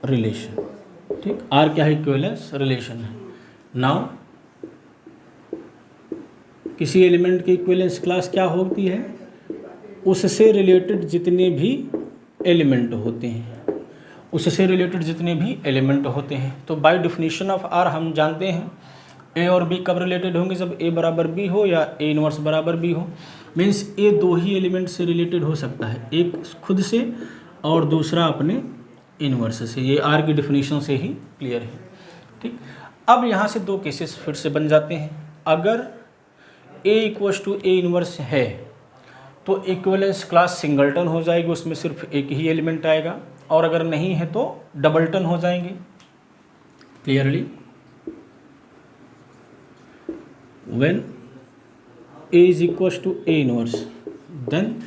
relation. ठीक, आर क्या है, इक्विवेलेंस रिलेशन है। नाउ किसी एलिमेंट की इक्विवेलेंस क्लास क्या होती है, उससे रिलेटेड जितने भी एलिमेंट होते हैं, उससे रिलेटेड जितने भी एलिमेंट होते हैं। तो बाय डेफिनेशन ऑफ आर हम जानते हैं ए और बी कब रिलेटेड होंगे, जब ए बराबर बी हो या ए इनवर्स बराबर बी हो। मीन्स ए दो ही एलिमेंट से रिलेटेड हो सकता है, एक खुद से और दूसरा अपने इनवर्स से। ये आर की डेफिनेशन से ही क्लियर है। ठीक, अब यहाँ से दो केसेस फिर से बन जाते हैं। अगर ए इक्वल्स टू ए इनवर्स है तो इक्विवेलेंस क्लास सिंगलटन हो जाएगी, उसमें सिर्फ एक ही एलिमेंट आएगा। और अगर नहीं है तो डबलटन हो जाएंगे। Clearly, when A is equals to A inverse then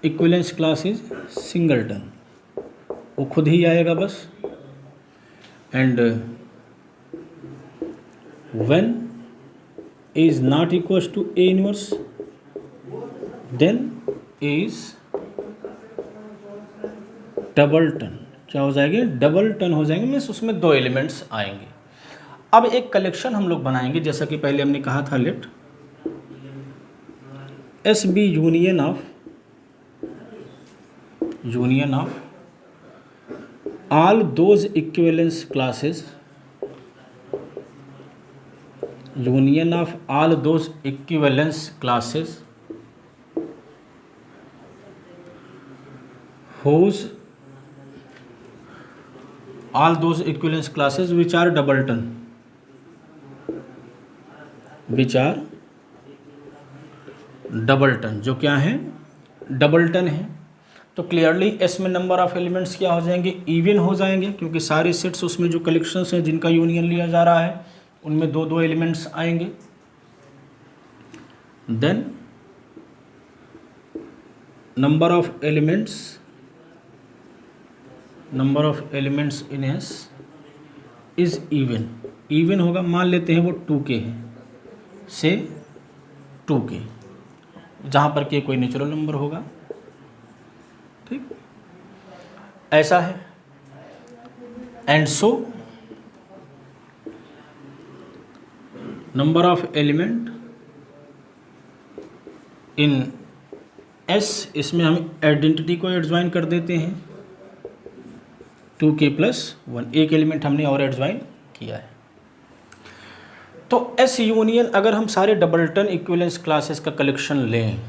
equivalence class is singleton, वो खुद ही आएगा बस। And when A is not equals to A inverse then A is doubleton. क्या हो जाएंगे, डबलटन हो जाएंगे, मीन्स उसमें दो एलिमेंट्स आएंगे। अब एक कलेक्शन हम लोग बनाएंगे, जैसा कि पहले हमने कहा था, let S be union of all those equivalence classes, union of all those equivalence classes whose all those equivalence classes which are doubleton, जो क्या है, डबलटन है। तो क्लियरली एस में नंबर ऑफ एलिमेंट्स क्या हो जाएंगे, इवन हो जाएंगे, क्योंकि सारे सेट्स उसमें जो कलेक्शंस हैं जिनका यूनियन लिया जा रहा है उनमें दो दो एलिमेंट्स आएंगे। Then number of elements in S is even होगा। मान लेते हैं वो 2k है, से 2k, जहाँ पर k कोई नेचुरल नंबर होगा। ठीक, ऐसा है। And so number of element in S, इसमें हम आइडेंटिटी को एडजॉइन कर देते हैं 2k+1, एक एलिमेंट हमने और एडजॉइन किया है। तो एस यूनियन, अगर हम सारे डबलटन इक्विवेलेंस क्लासेस का कलेक्शन लें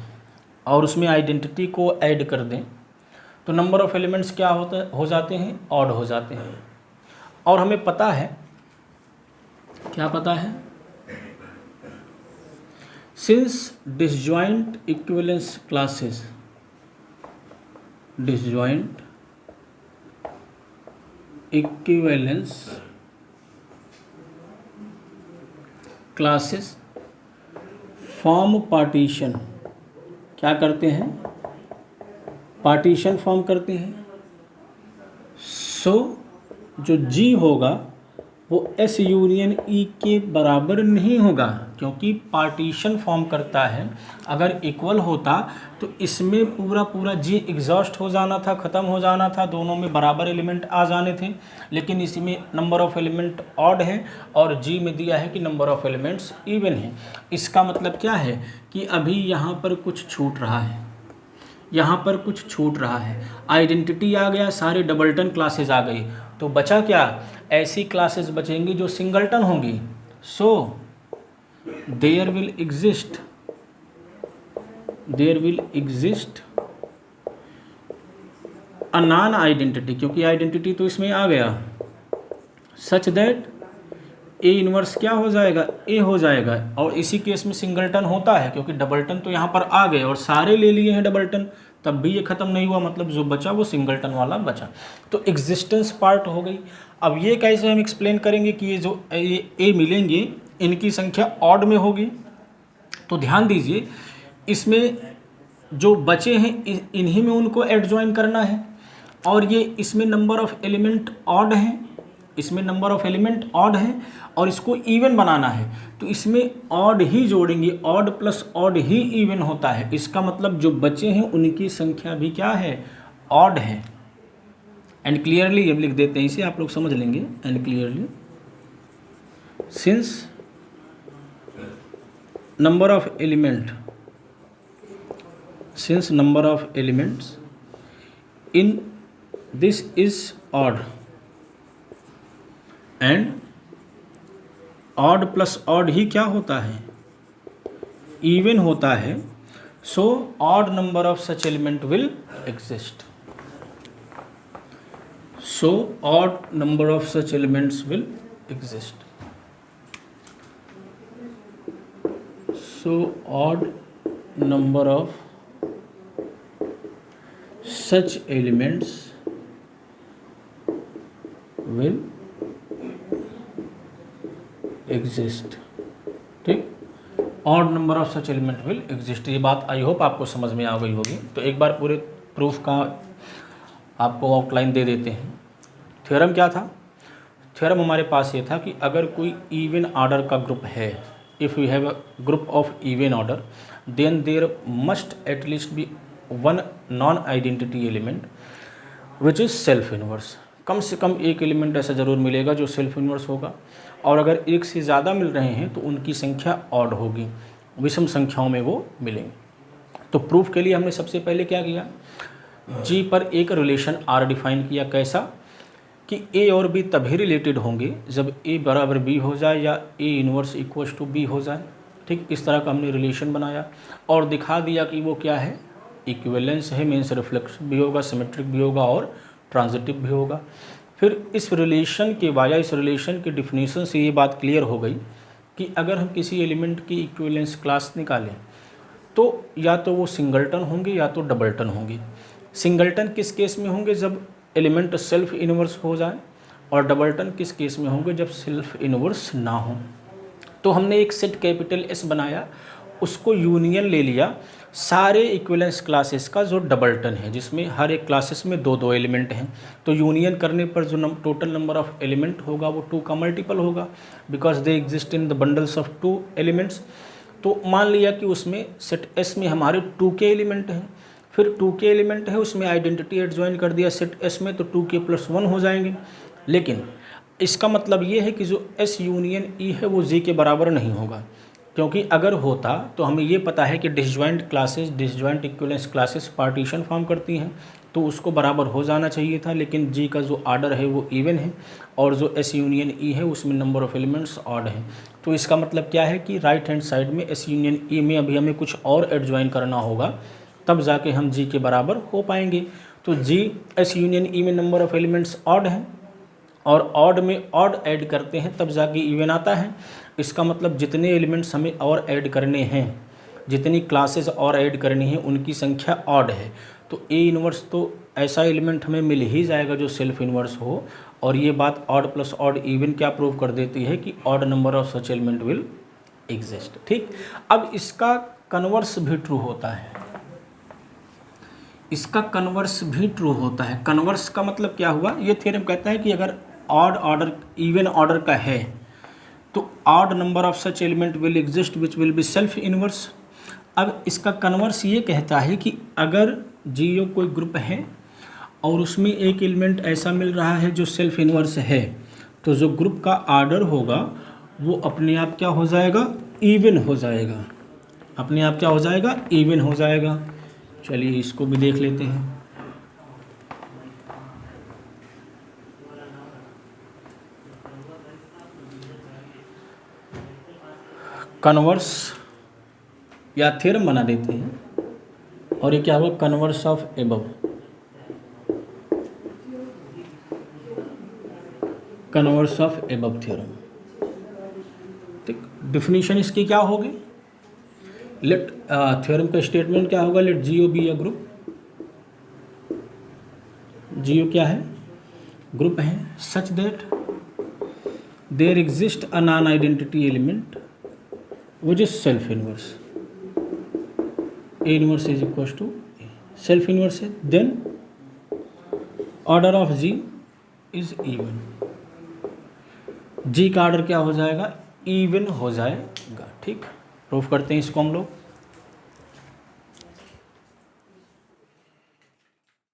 और उसमें आइडेंटिटी को ऐड कर दें तो नंबर ऑफ एलिमेंट्स क्या हो जाते हैं, ऑड हो जाते हैं। और हमें पता है, क्या पता है, since disjoint equivalence classes, disjoint equivalence classes form partition, क्या करते हैं, पार्टीशन फॉर्म करते हैं। सो जो जी होगा वो एस यूनियन ई के बराबर नहीं होगा, क्योंकि पार्टीशन फॉर्म करता है। अगर इक्वल होता तो इसमें पूरा पूरा जी एग्जॉस्ट हो जाना था, ख़त्म हो जाना था, दोनों में बराबर एलिमेंट आ जाने थे। लेकिन इसमें नंबर ऑफ एलिमेंट ऑड है और जी में दिया है कि नंबर ऑफ एलिमेंट्स इवन है। इसका मतलब क्या है कि अभी यहाँ पर कुछ छूट रहा है, यहाँ पर कुछ छूट रहा है। आइडेंटिटी आ गया, सारे डबलटन क्लासेस आ गई, तो बचा क्या, ऐसी क्लासेस बचेंगी जो सिंगलटन होंगी। So there will exist there will exist a non identity, क्योंकि आइडेंटिटी तो इसमें आ गया, सच दैट ए इनवर्स क्या हो जाएगा, ए हो जाएगा। और इसी केस में सिंगलटन होता है, क्योंकि डबलटन तो यहाँ पर आ गए और सारे ले लिए हैं डबलटन, तब भी ये ख़त्म नहीं हुआ, मतलब जो बचा वो सिंगलटन वाला बचा। तो एग्जिस्टेंस पार्ट हो गई। अब ये कैसे हम एक्सप्लेन करेंगे कि ये जो ए मिलेंगे इनकी संख्या ऑड में होगी। तो ध्यान दीजिए, इसमें जो बचे हैं इन्हीं में उनको एडजॉइन करना है, और ये इसमें नंबर ऑफ एलिमेंट ऑड है, इसमें नंबर ऑफ एलिमेंट ऑड है और इसको इवन बनाना है, तो इसमें ऑड ही जोड़ेंगे, ऑड प्लस ऑड ही इवन होता है। इसका मतलब जो बचे हैं उनकी संख्या भी क्या है, ऑड है। एंड क्लियरली अब लिख देते हैं इसे, आप लोग समझ लेंगे। And clearly since number of element, since number of elements in this is odd and odd plus odd ही क्या होता है, even होता है, so odd number of such element will exist, so odd number of such elements will exist, so odd number of such elements will exist। ठीक, odd number of such element will exist, ये बात I hope आपको समझ में आ गई होगी। तो एक बार पूरे प्रूफ का आपको आउटलाइन दे देते हैं। थ्योरम क्या था, थ्योरम हमारे पास ये था कि अगर कोई इवन ऑर्डर का ग्रुप है, if we have a group of even order, then there must at least be one non identity element which is self inverse. कम से कम एक एलिमेंट ऐसा ज़रूर मिलेगा जो सेल्फ इनवर्स होगा, और अगर एक से ज़्यादा मिल रहे हैं तो उनकी संख्या ऑड होगी, विषम संख्याओं में वो मिलेंगे। तो प्रूफ के लिए हमने सबसे पहले क्या किया, जी पर एक रिलेशन आर डिफाइन किया। कैसा कि ए और बी तभी रिलेटेड होंगे जब ए बराबर बी हो जाए या A inverse equals to B हो जाए। ठीक, इस तरह का हमने रिलेशन बनाया और दिखा दिया कि वो क्या है, इक्विवेलेंस है, मीन्स रिफ्लेक्स भी होगा, सिमेट्रिक भी होगा और ट्रांजिटिव भी होगा। फिर इस रिलेशन के वाया इस रिलेशन के डिफिनीशन से ये बात क्लियर हो गई कि अगर हम किसी एलिमेंट की इक्विवेलेंस क्लास निकालें तो या तो वो सिंगलटन होंगे या तो डबलटन होंगे। सिंगलटन किस केस में होंगे, जब एलिमेंट सेल्फ इनवर्स हो जाए, और डबलटन किस केस में होंगे, जब सेल्फ इनवर्स ना हो। तो हमने एक सेट कैपिटल एस बनाया, उसको यूनियन ले लिया सारे इक्विवेलेंस क्लासेस का जो डबलटन है, जिसमें हर एक क्लासेस में दो दो एलिमेंट हैं। तो यूनियन करने पर जो टोटल नंबर ऑफ एलिमेंट होगा वो 2 का मल्टीपल होगा, because they exist in the bundles of 2 elements. तो मान लिया कि उसमें सेट एस में हमारे 2 के एलिमेंट हैं, फिर 2 के एलिमेंट है उसमें आइडेंटिटी एडजॉइन कर दिया सेट एस में, तो 2k + 1 हो जाएंगे। लेकिन इसका मतलब ये है कि जो एस यूनियन ई है वो जी के बराबर नहीं होगा, क्योंकि अगर होता तो हमें ये पता है कि disjoint classes, disjoint equivalence classes partition form करती हैं, तो उसको बराबर हो जाना चाहिए था। लेकिन जी का जो आर्डर है वो इवन है और जो एस यूनियन ई है उसमें नंबर ऑफ एलिमेंट्स ऑड है। तो इसका मतलब क्या है कि राइट हैंड साइड में एस यूनियन ई में अभी हमें कुछ और एडजॉइन करना होगा, तब जाके हम जी के बराबर हो पाएंगे। तो जी एस यूनियन ई में नंबर ऑफ एलिमेंट्स ऑड है और ऑड में ऑड ऐड करते हैं तब जाके इवन आता है। इसका मतलब जितने एलिमेंट्स हमें और ऐड करने हैं, जितनी क्लासेस और ऐड करनी है उनकी संख्या ऑड है। तो ए इनवर्स तो ऐसा एलिमेंट हमें मिल ही जाएगा जो सेल्फ इनवर्स हो, और ये बात ऑड प्लस ऑड इवन क्या प्रूव कर देती है कि odd number of such element will exist. ठीक, अब इसका कन्वर्स भी ट्रू होता है, इसका कन्वर्स भी ट्रू होता है। कन्वर्स का मतलब क्या हुआ, ये थ्योरम कहता है कि अगर ऑड ऑर्डर इवन ऑर्डर का है तो odd number of such element will exist which will be self inverse. अब इसका कन्वर्स ये कहता है कि अगर जीओ कोई ग्रुप है और उसमें एक एलिमेंट ऐसा मिल रहा है जो सेल्फ इनवर्स है, तो जो ग्रुप का ऑर्डर होगा वो अपने आप क्या हो जाएगा, इवन हो जाएगा, अपने आप क्या हो जाएगा, इवन हो जाएगा। चलिए इसको भी देख लेते हैं। कन्वर्स या थ्योरम बना देते हैं। और ये क्या होगा, converse of above, converse of above theorem. ठीक, डिफिनीशन इसकी क्या होगी, लेट थ्योरम का स्टेटमेंट क्या होगा, let Jio be a group, GO क्या है, ग्रुप है, such that there exist a non identity element which is self inverse, A inverse is equal to self inverse है, then order of G is even, G का order क्या हो जाएगा, even हो जाएगा। ठीक, प्रूफ करते हैं इसको हम लोग।